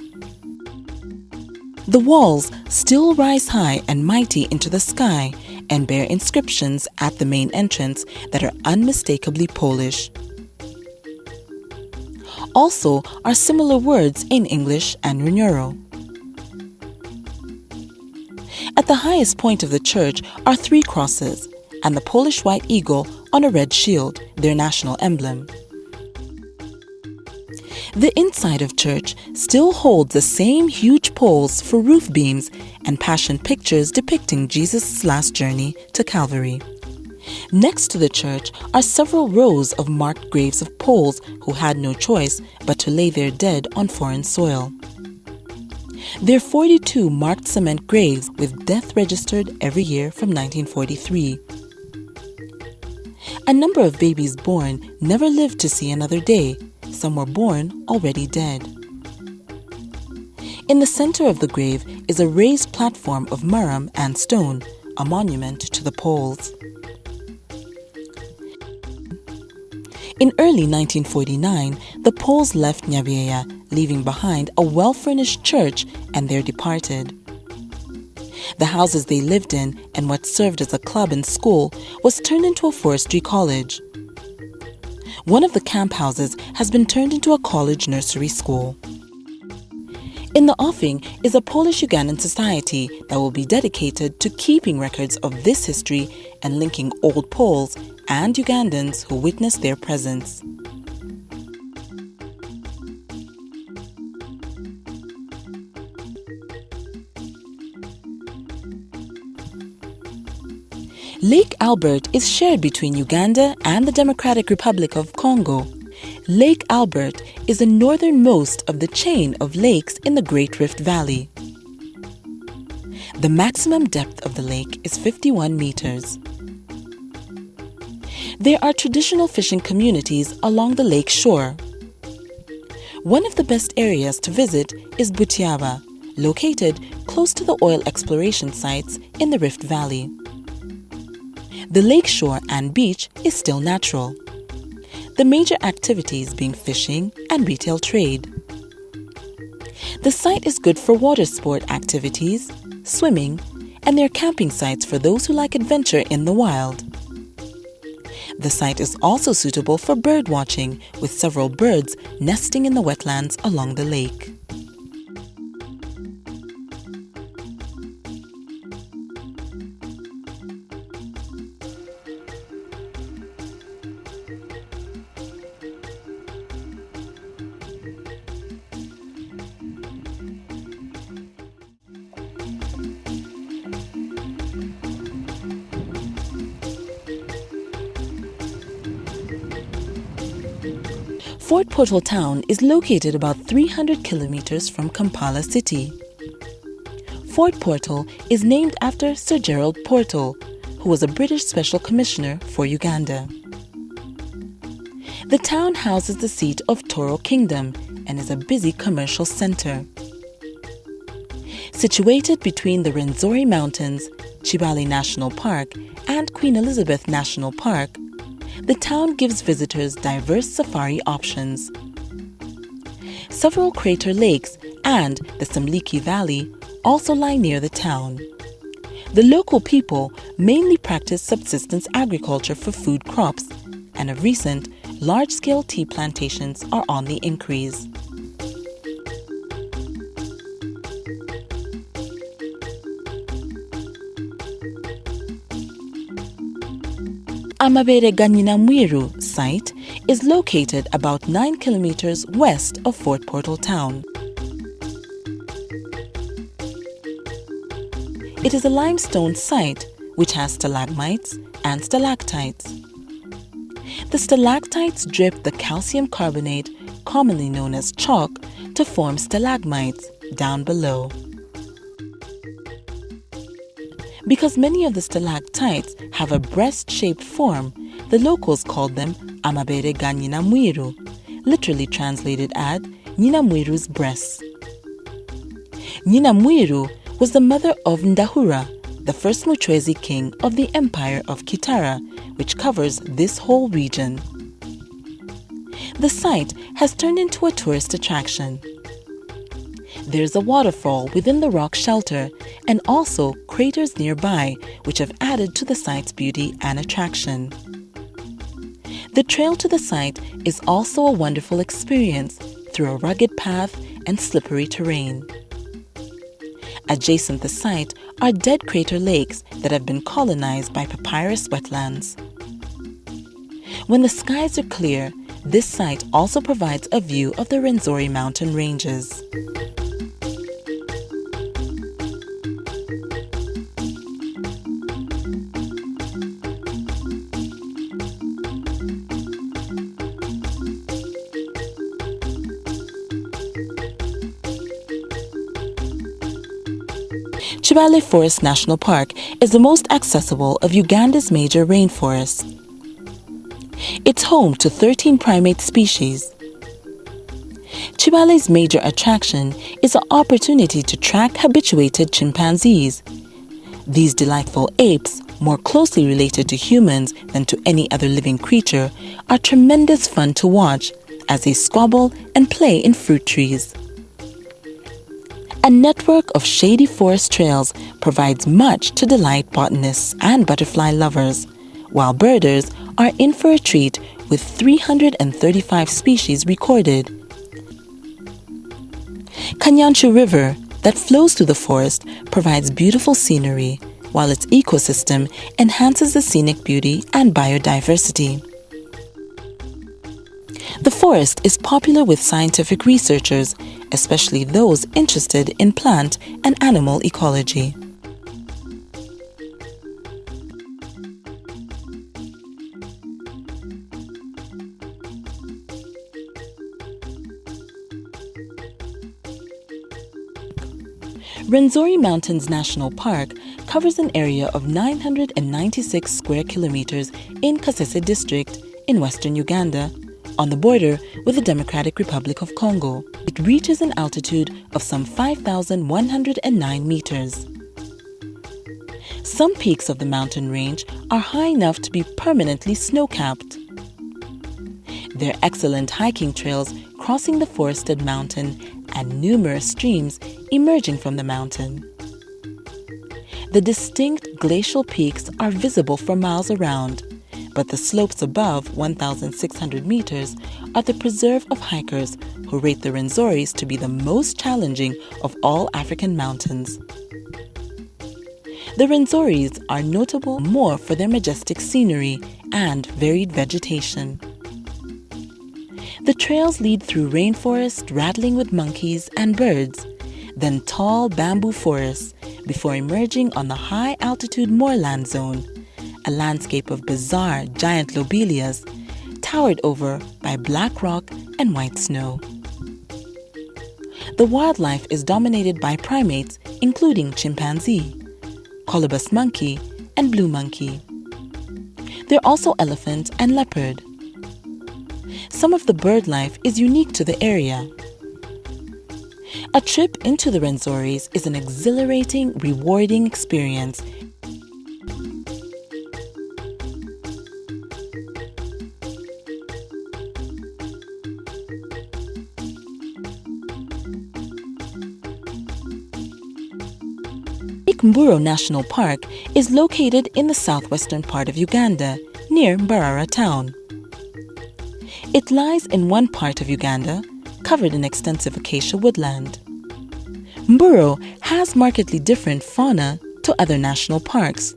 The walls still rise high and mighty into the sky and bear inscriptions at the main entrance that are unmistakably Polish. Also are similar words in English and Runyoro. At the highest point of the church are 3 crosses and the Polish white eagle on a red shield, their national emblem. The inside of church still holds the same huge poles for roof beams and passion pictures depicting Jesus' last journey to Calvary. Next to the church are several rows of marked graves of Poles who had no choice but to lay their dead on foreign soil. There are 42 marked cement graves with death registered every year from 1943. A number of babies born never lived to see another day. Some were born already dead. In the center of the grave is a raised platform of murram and stone, a monument to the Poles. In early 1949, the Poles left Nyabyea, leaving behind a well-furnished church and their departed. The houses they lived in and what served as a club and school was turned into a forestry college. One of the camp houses has been turned into a college nursery school. In the offing is a Polish-Ugandan society that will be dedicated to keeping records of this history and linking old Poles and Ugandans who witnessed their presence. Lake Albert is shared between Uganda and the Democratic Republic of Congo. Lake Albert is the northernmost of the chain of lakes in the Great Rift Valley. The maximum depth of the lake is 51 meters. There are traditional fishing communities along the lake shore. One of the best areas to visit is Butiaba, located close to the oil exploration sites in the Rift Valley. The lakeshore and beach is still natural. The major activities being fishing and retail trade. The site is good for water sport activities, swimming, and there are camping sites for those who like adventure in the wild. The site is also suitable for bird watching, with several birds nesting in the wetlands along the lake. Fort Portal town is located about 300 kilometers from Kampala city. Fort Portal is named after Sir Gerald Portal, who was a British Special Commissioner for Uganda. The town houses the seat of Toro Kingdom and is a busy commercial center. Situated between the Rwenzori Mountains, Chibale National Park, and Queen Elizabeth National Park, the town gives visitors diverse safari options. Several crater lakes and the Semliki Valley also lie near the town. The local people mainly practice subsistence agriculture for food crops, and of recent, large-scale tea plantations are on the increase. Amabere Ganyinamwiru site is located about 9 kilometers west of Fort Portal town. It is a limestone site which has stalagmites and stalactites. The stalactites drip the calcium carbonate, commonly known as chalk, to form stalagmites down below. Because many of the stalactites have a breast-shaped form, the locals called them Amabere Ganyinamwiru, literally translated as Nyinamwiru's breasts. Nyinamwiru was the mother of Ndahura, the first Muchwezi king of the Empire of Kitara, which covers this whole region. The site has turned into a tourist attraction. There's a waterfall within the rock shelter and also craters nearby, which have added to the site's beauty and attraction. The trail to the site is also a wonderful experience through a rugged path and slippery terrain. Adjacent the site are dead crater lakes that have been colonized by papyrus wetlands. When the skies are clear, this site also provides a view of the Rwenzori mountain ranges. Chibale Forest National Park is the most accessible of Uganda's major rainforests. It's home to 13 primate species. Chibale's major attraction is the opportunity to track habituated chimpanzees. These delightful apes, more closely related to humans than to any other living creature, are tremendous fun to watch as they squabble and play in fruit trees. A network of shady forest trails provides much to delight botanists and butterfly lovers, while birders are in for a treat with 335 species recorded. Kanyanshu River, that flows through the forest, provides beautiful scenery, while its ecosystem enhances the scenic beauty and biodiversity. The forest is popular with scientific researchers, especially those interested in plant and animal ecology. Rwenzori Mountains National Park covers an area of 996 square kilometers in Kasese District in western Uganda, on the border with the Democratic Republic of Congo. It reaches an altitude of some 5,109 meters. Some peaks of the mountain range are high enough to be permanently snow-capped. There are excellent hiking trails crossing the forested mountain and numerous streams emerging from the mountain. The distinct glacial peaks are visible for miles around, but the slopes above 1,600 meters are the preserve of hikers who rate the Rwenzoris to be the most challenging of all African mountains. The Rwenzoris are notable more for their majestic scenery and varied vegetation. The trails lead through rainforest rattling with monkeys and birds, then tall bamboo forests before emerging on the high-altitude moorland zone, a landscape of bizarre giant lobelias towered over by black rock and white snow. The wildlife is dominated by primates including chimpanzee, colobus monkey, and blue monkey. There are also elephant and leopard. Some of the bird life is unique to the area. A trip into the Rwenzoris is an exhilarating, rewarding experience. Lake Mburo National Park is located in the southwestern part of Uganda, near Mbarara town. It lies in one part of Uganda, covered in extensive acacia woodland. Mburo has markedly different fauna to other national parks.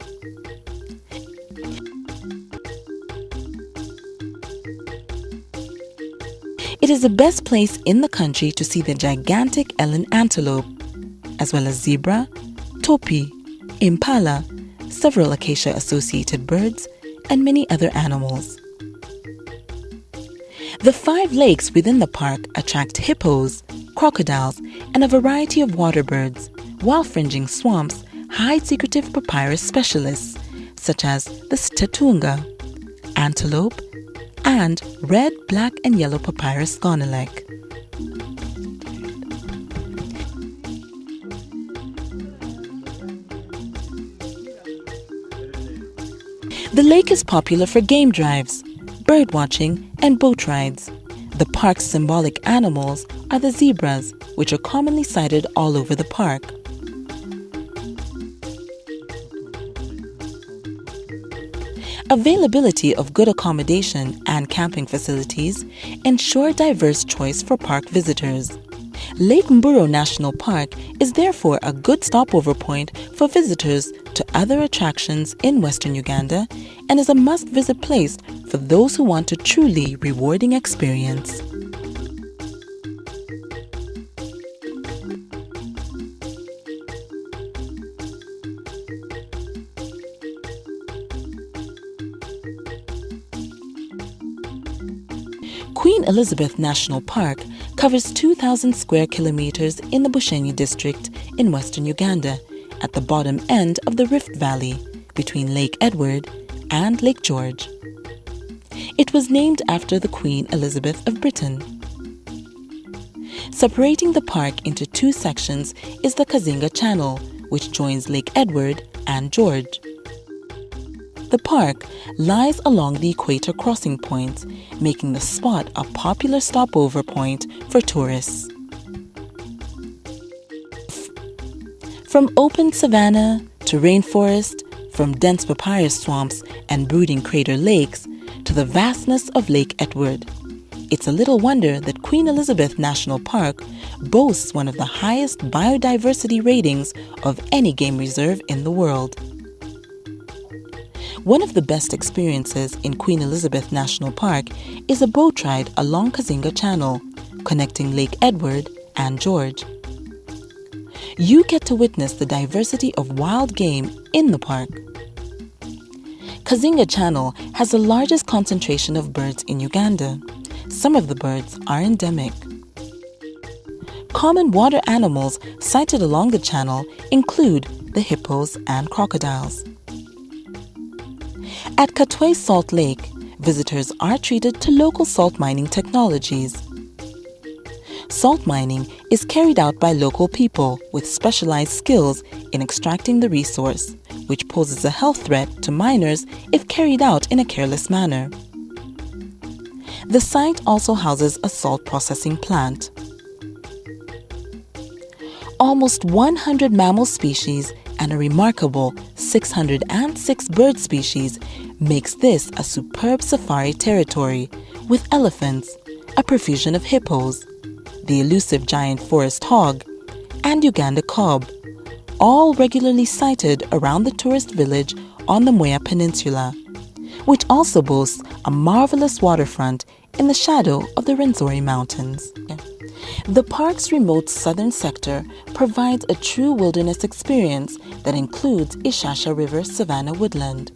It is the best place in the country to see the gigantic eland antelope, as well as zebra, topi, impala, several acacia-associated birds, and many other animals. The 5 lakes within the park attract hippos, crocodiles, and a variety of water birds, while fringing swamps hide secretive papyrus specialists such as the statunga, antelope, and red, black, and yellow papyrus gonelek. The lake is popular for game drives, bird watching, and boat rides. The park's symbolic animals are the zebras, which are commonly sighted all over the park. Availability of good accommodation and camping facilities ensure diverse choice for park visitors. Lake Mburo National Park is therefore a good stopover point for visitors to other attractions in Western Uganda and is a must-visit place for those who want a truly rewarding experience. Queen Elizabeth National Park covers 2,000 square kilometers in the Bushenyi district in western Uganda, at the bottom end of the Rift Valley between Lake Edward and Lake George. It was named after the Queen Elizabeth of Britain. Separating the park into 2 sections is the Kazinga Channel, which joins Lake Edward and George. The park lies along the equator crossing points, making the spot a popular stopover point for tourists. From open savanna to rainforest, from dense papyrus swamps and brooding crater lakes to the vastness of Lake Edward, it's a little wonder that Queen Elizabeth National Park boasts one of the highest biodiversity ratings of any game reserve in the world. One of the best experiences in Queen Elizabeth National Park is a boat ride along Kazinga Channel, connecting Lake Edward and George. You get to witness the diversity of wild game in the park. Kazinga Channel has the largest concentration of birds in Uganda. Some of the birds are endemic. Common water animals sighted along the channel include the hippos and crocodiles. At Katwe Salt Lake, visitors are treated to local salt mining technologies. Salt mining is carried out by local people with specialized skills in extracting the resource, which poses a health threat to miners if carried out in a careless manner. The site also houses a salt processing plant. Almost 100 mammal species and a remarkable 606 bird species makes this a superb safari territory with elephants, a profusion of hippos, the elusive giant forest hog, and Uganda kob, all regularly sighted around the tourist village on the Moya Peninsula, which also boasts a marvelous waterfront in the shadow of the Rwenzori Mountains. The park's remote southern sector provides a true wilderness experience that includes Ishasha River savanna woodland.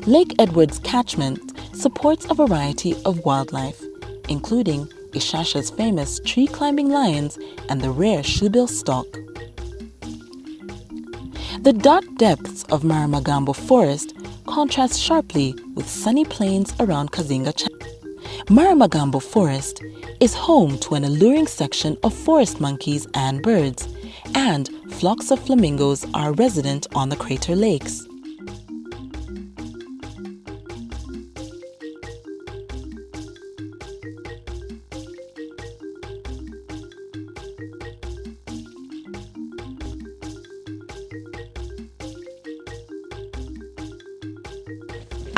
Lake Edward's catchment supports a variety of wildlife, including Gishasha's famous tree-climbing lions, and the rare shoebill stork. The dark depths of Maramagambo Forest contrast sharply with sunny plains around Kazinga Channel. Maramagambo Forest is home to an alluring section of forest monkeys and birds, and flocks of flamingos are resident on the crater lakes.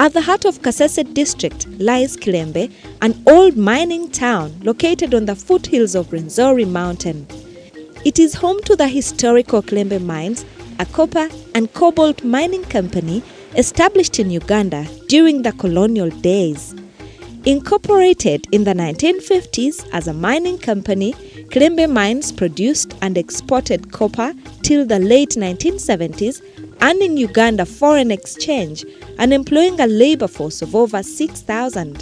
At the heart of Kasese district lies Kilembe, an old mining town located on the foothills of Rwenzori Mountain. It is home to the historical Kilembe mines, a copper and cobalt mining company established in Uganda during the colonial days. Incorporated in the 1950s as a mining company, Kilembe Mines produced and exported copper till the late 1970s, earning Uganda foreign exchange and employing a labor force of over 6,000.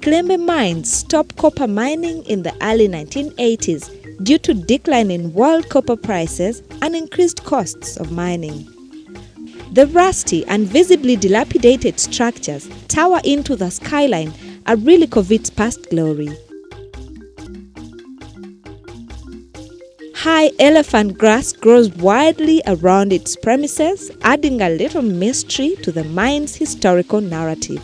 Kilembe Mines stopped copper mining in the early 1980s due to decline in world copper prices and increased costs of mining. The rusty and visibly dilapidated structures tower into the skyline, a relic of its past glory. High elephant grass grows widely around its premises, adding a little mystery to the mine's historical narrative.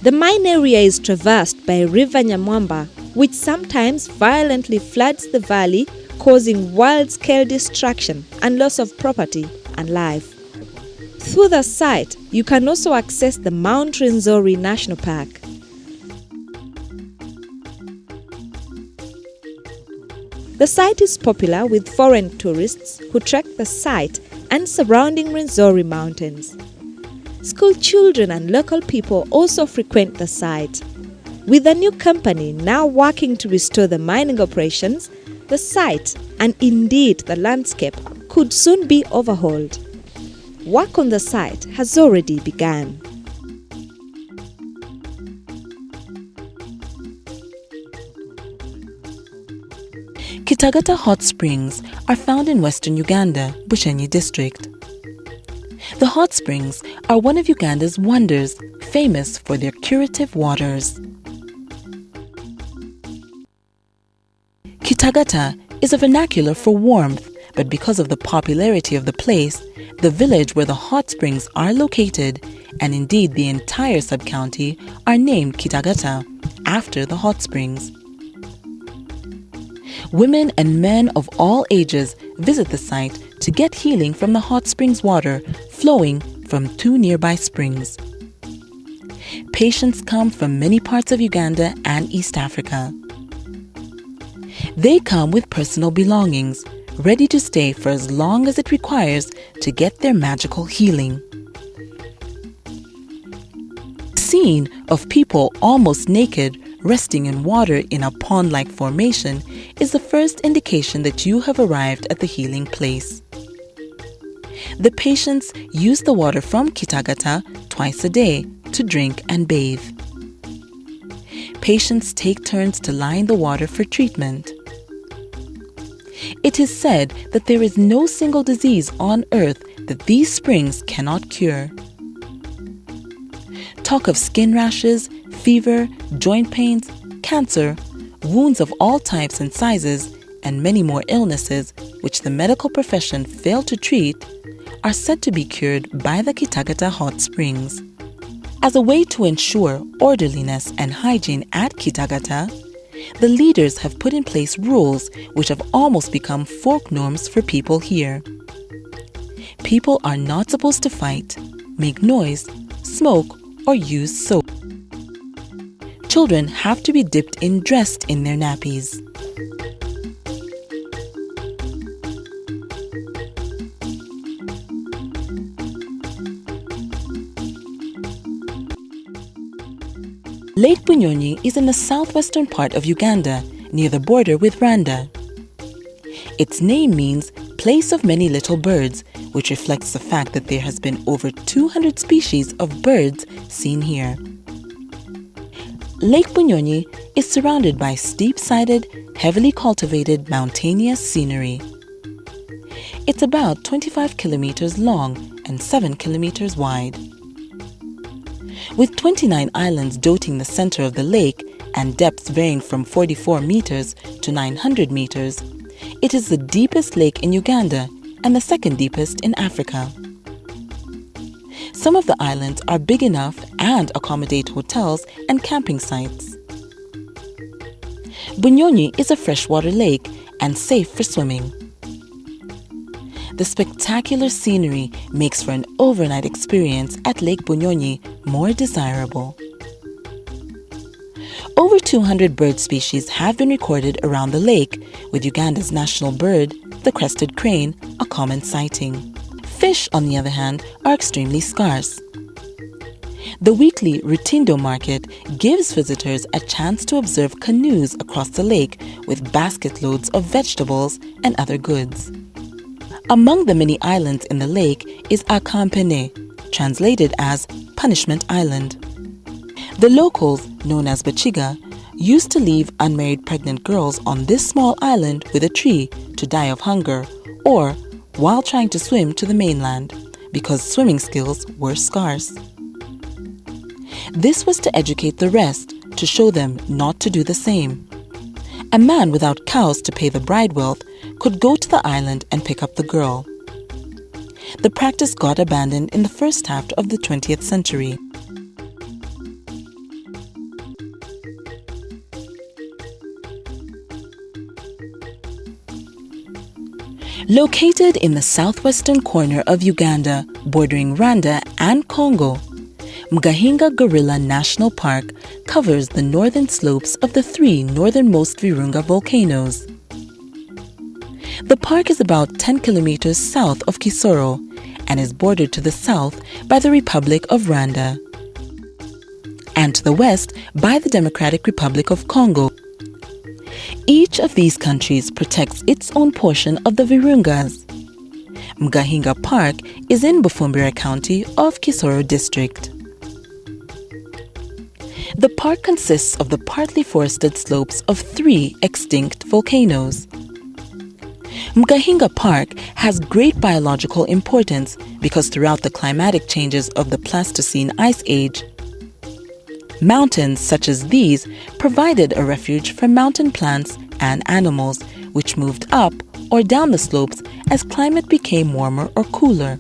The mine area is traversed by River Nyamwamba, which sometimes violently floods the valley, causing wide-scale destruction and loss of property and life. Through the site, you can also access the Mount Rwenzori National Park. The site is popular with foreign tourists who trek the site and surrounding Rwenzori Mountains. School children and local people also frequent the site. With a new company now working to restore the mining operations, the site and indeed the landscape could soon be overhauled. Work on the site has already begun. Kitagata hot springs are found in western Uganda, Bushenyi district. The hot springs are one of Uganda's wonders, famous for their curative waters. Kitagata is a vernacular for warmth, but because of the popularity of the place, the village where the hot springs are located, and indeed the entire sub-county, are named Kitagata, after the hot springs. Women and men of all ages visit the site to get healing from the hot springs water flowing from two nearby springs. Patients come from many parts of Uganda and East Africa. They come with personal belongings, ready to stay for as long as it requires to get their magical healing. The scene of people almost naked resting in water in a pond-like formation is the first indication that you have arrived at the healing place. The patients use the water from Kitagata twice a day to drink and bathe. Patients take turns to lie in the water for treatment. It is said that there is no single disease on earth that these springs cannot cure. Talk of skin rashes, fever, joint pains, cancer, wounds of all types and sizes, and many more illnesses which the medical profession failed to treat are said to be cured by the Kitagata hot springs. As a way to ensure orderliness and hygiene at Kitagata, the leaders have put in place rules which have almost become folk norms for people here. People are not supposed to fight, make noise, smoke, or use soap. Children have to be dipped in dressed in their nappies. Lake Bunyonyi is in the southwestern part of Uganda, near the border with Rwanda. Its name means place of many little birds, which reflects the fact that there has been over 200 species of birds seen here. Lake Bunyonyi is surrounded by steep-sided, heavily cultivated mountainous scenery. It's about 25 kilometers long and 7 kilometers wide. With 29 islands dotting the center of the lake and depths varying from 44 meters to 900 meters, it is the deepest lake in Uganda and the second deepest in Africa. Some of the islands are big enough and accommodate hotels and camping sites. Bunyonyi is a freshwater lake and safe for swimming. The spectacular scenery makes for an overnight experience at Lake Bunyonyi more desirable. Over 200 bird species have been recorded around the lake, with Uganda's national bird, the crested crane, a common sighting. Fish, on the other hand, are extremely scarce. The weekly Rutindo market gives visitors a chance to observe canoes across the lake with basket loads of vegetables and other goods. Among the many islands in the lake is Akampene, translated as Punishment Island. The locals, known as Bachiga, used to leave unmarried pregnant girls on this small island with a tree to die of hunger or while trying to swim to the mainland because swimming skills were scarce. This was to educate the rest, to show them not to do the same. A man without cows to pay the bride wealth could go to the island and pick up the girl. The practice got abandoned in the first half of the 20th century. Located in the southwestern corner of Uganda, bordering Rwanda and Congo, Mgahinga Gorilla National Park covers the northern slopes of the three northernmost Virunga volcanoes. The park is about 10 kilometers south of Kisoro and is bordered to the south by the Republic of Rwanda and to the west by the Democratic Republic of Congo. Each of these countries protects its own portion of the Virungas. Mgahinga Park is in Bufumbira County of Kisoro District. The park consists of the partly forested slopes of three extinct volcanoes. Mgahinga Park has great biological importance because throughout the climatic changes of the Pleistocene Ice Age, mountains such as these provided a refuge for mountain plants and animals which moved up or down the slopes as climate became warmer or cooler.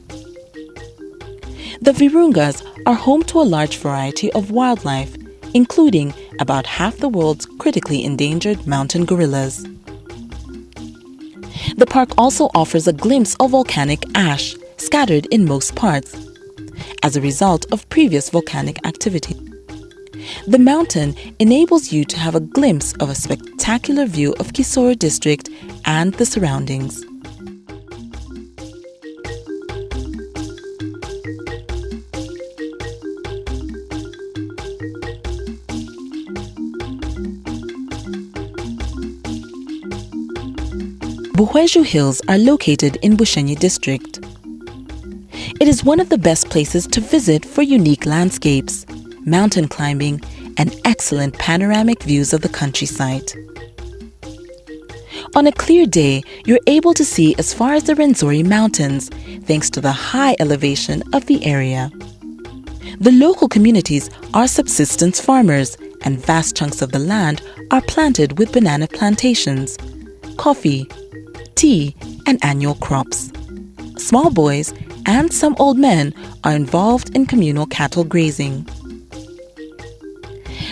The Virungas are home to a large variety of wildlife, including about half the world's critically endangered mountain gorillas. The park also offers a glimpse of volcanic ash scattered in most parts as a result of previous volcanic activity. The mountain enables you to have a glimpse of a spectacular view of Kisoro District and the surroundings. Buhweju Hills are located in Bushenyi District. It is one of the best places to visit for unique landscapes, mountain climbing, and excellent panoramic views of the countryside. On a clear day, you're able to see as far as the Rwenzori Mountains, thanks to the high elevation of the area. The local communities are subsistence farmers, and vast chunks of the land are planted with banana plantations, coffee, tea, and annual crops. Small boys and some old men are involved in communal cattle grazing.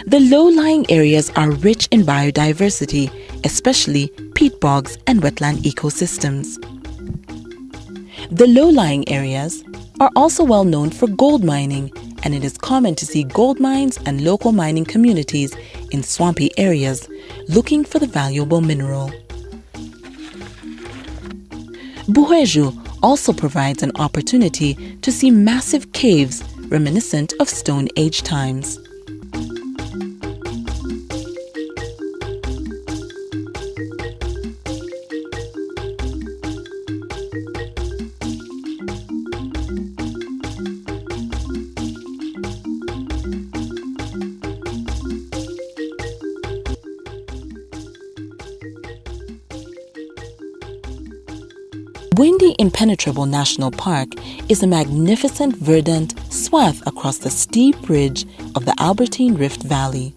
The low-lying areas are rich in biodiversity, especially peat bogs and wetland ecosystems. The low-lying areas are also well known for gold mining, and it is common to see gold mines and local mining communities in swampy areas looking for the valuable mineral. Buhweju also provides an opportunity to see massive caves reminiscent of Stone Age times. Windy Impenetrable National Park is a magnificent verdant swath across the steep ridge of the Albertine Rift Valley.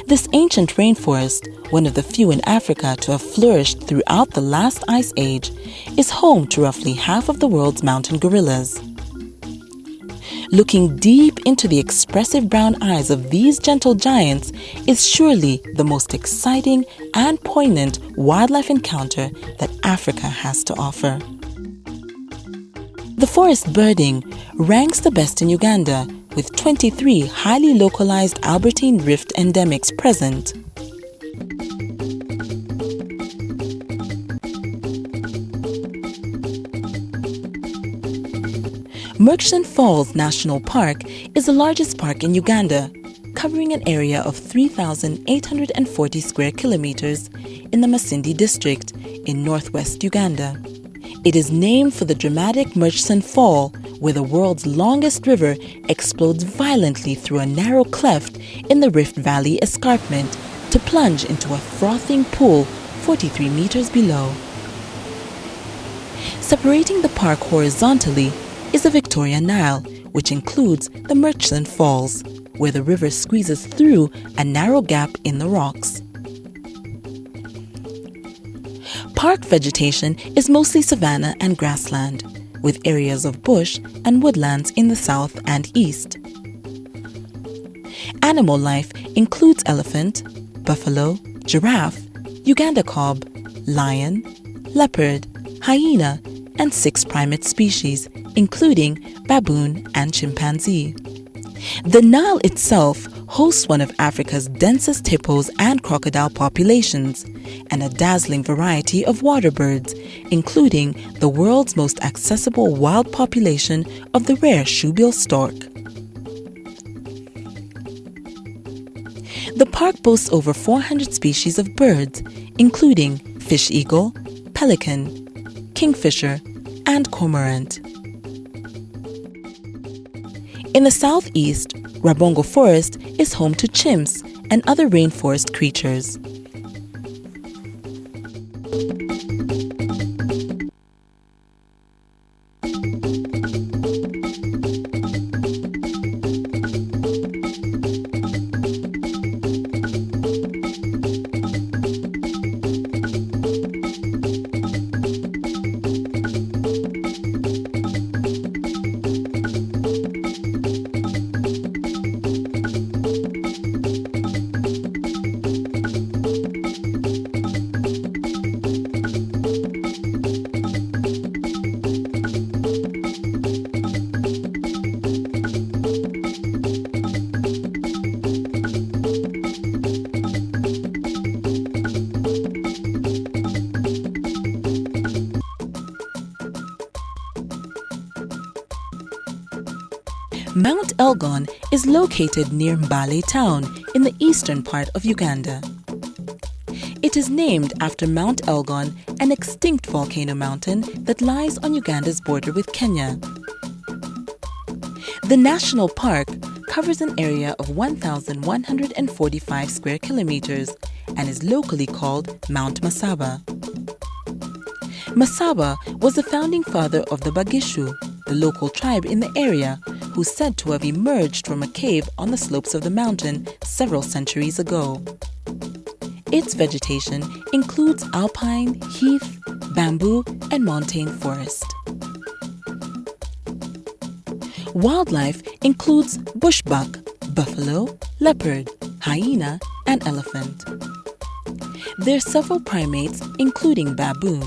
This ancient rainforest, one of the few in Africa to have flourished throughout the last ice age, is home to roughly half of the world's mountain gorillas. Looking deep into the expressive brown eyes of these gentle giants is surely the most exciting and poignant wildlife encounter that Africa has to offer. The forest birding ranks the best in Uganda, with 23 highly localized Albertine Rift endemics present. Murchison Falls National Park is the largest park in Uganda, covering an area of 3,840 square kilometers in the Masindi district in northwest Uganda. It is named for the dramatic Murchison Fall, where the world's longest river explodes violently through a narrow cleft in the Rift Valley escarpment to plunge into a frothing pool 43 meters below. Separating the park horizontally is the Victoria Nile, which includes the Murchison Falls, where the river squeezes through a narrow gap in the rocks. Park vegetation is mostly savanna and grassland, with areas of bush and woodlands in the south and east. Animal life includes elephant, buffalo, giraffe, Uganda kob, lion, leopard, hyena, and 6 primate species, including baboon and chimpanzee. The Nile itself hosts one of Africa's densest hippos and crocodile populations, and a dazzling variety of water birds, including the world's most accessible wild population of the rare shoebill stork. The park boasts over 400 species of birds, including fish eagle, pelican, kingfisher, and cormorant. In the southeast, Rabongo Forest is home to chimps and other rainforest creatures. Mount Elgon is located near Mbale town in the eastern part of Uganda. It is named after Mount Elgon, an extinct volcano mountain that lies on Uganda's border with Kenya. The national park covers an area of 1,145 square kilometers and is locally called Mount Masaba. Masaba was the founding father of the Bagishu, the local tribe in the area, who's said to have emerged from a cave on the slopes of the mountain several centuries ago. Its vegetation includes alpine, heath, bamboo, and montane forest. Wildlife includes bushbuck, buffalo, leopard, hyena, and elephant. There are several primates, including baboon.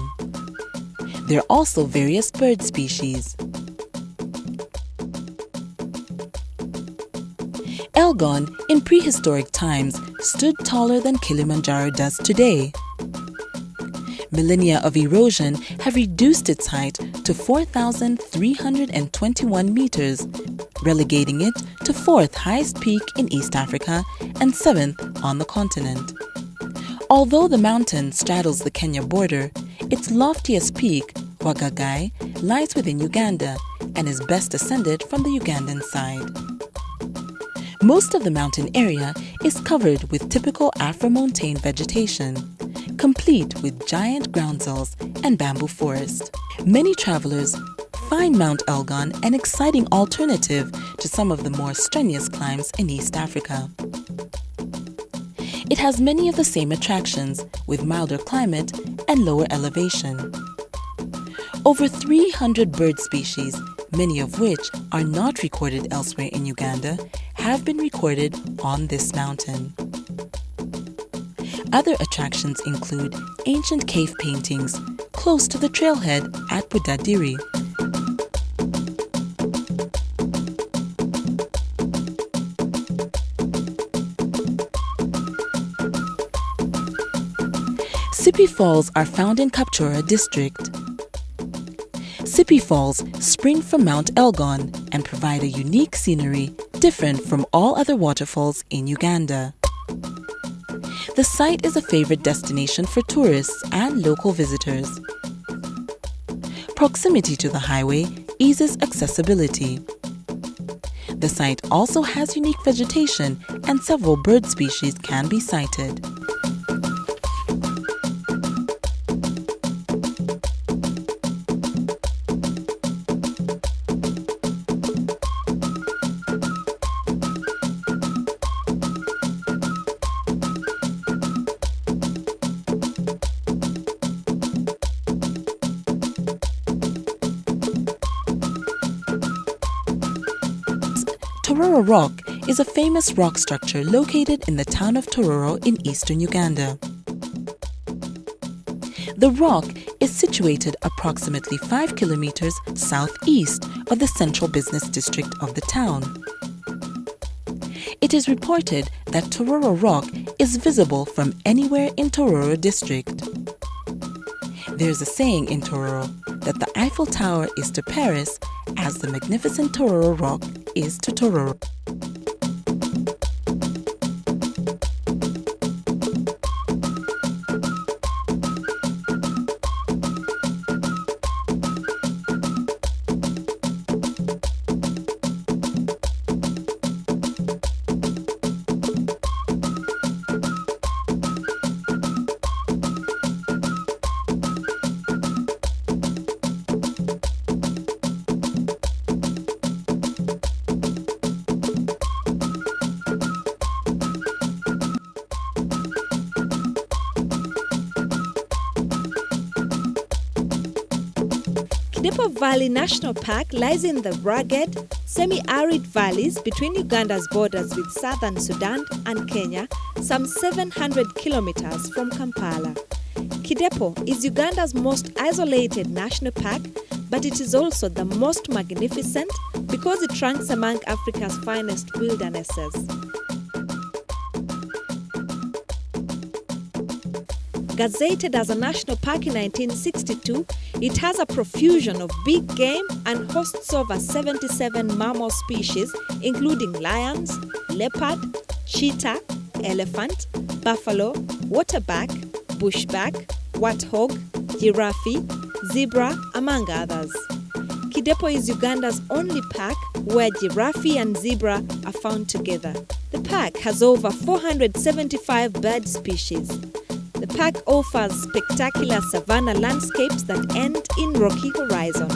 There are also various bird species. Elgon, in prehistoric times, stood taller than Kilimanjaro does today. Millennia of erosion have reduced its height to 4,321 meters, relegating it to 4th highest peak in East Africa and 7th on the continent. Although the mountain straddles the Kenya border, its loftiest peak, Wagagai, lies within Uganda and is best ascended from the Ugandan side. Most of the mountain area is covered with typical Afro-montane vegetation, complete with giant groundsels and bamboo forest. Many travelers find Mount Elgon an exciting alternative to some of the more strenuous climbs in East Africa. It has many of the same attractions with milder climate and lower elevation. Over 300 bird species, many of which are not recorded elsewhere in Uganda, have been recorded on this mountain. Other attractions include ancient cave paintings close to the trailhead at Budadiri. Sipi Falls are found in Kapchora district. Sipi Falls spring from Mount Elgon and provide a unique scenery different from all other waterfalls in Uganda. The site is a favorite destination for tourists and local visitors. Proximity to the highway eases accessibility. The site also has unique vegetation and several bird species can be sighted. Tororo Rock is a famous rock structure located in the town of Tororo in eastern Uganda. The rock is situated approximately 5 kilometers southeast of the central business district of the town. It is reported that Tororo Rock is visible from anywhere in Tororo district. There's a saying in Tororo that the Eiffel Tower is to Paris as the magnificent Tororo Rock is to Tororo. Kidepo Valley National Park lies in the rugged, semi-arid valleys between Uganda's borders with southern Sudan and Kenya, some 700 kilometers from Kampala. Kidepo is Uganda's most isolated national park, but it is also the most magnificent because it ranks among Africa's finest wildernesses. Gazetted as a national park in 1962, it has a profusion of big game and hosts over 77 mammal species, including lions, leopard, cheetah, elephant, buffalo, waterbuck, bushbuck, warthog, giraffe, zebra, among others. Kidepo is Uganda's only park where giraffe and zebra are found together. The park has over 475 bird species. The park offers spectacular savanna landscapes that end in rocky horizon.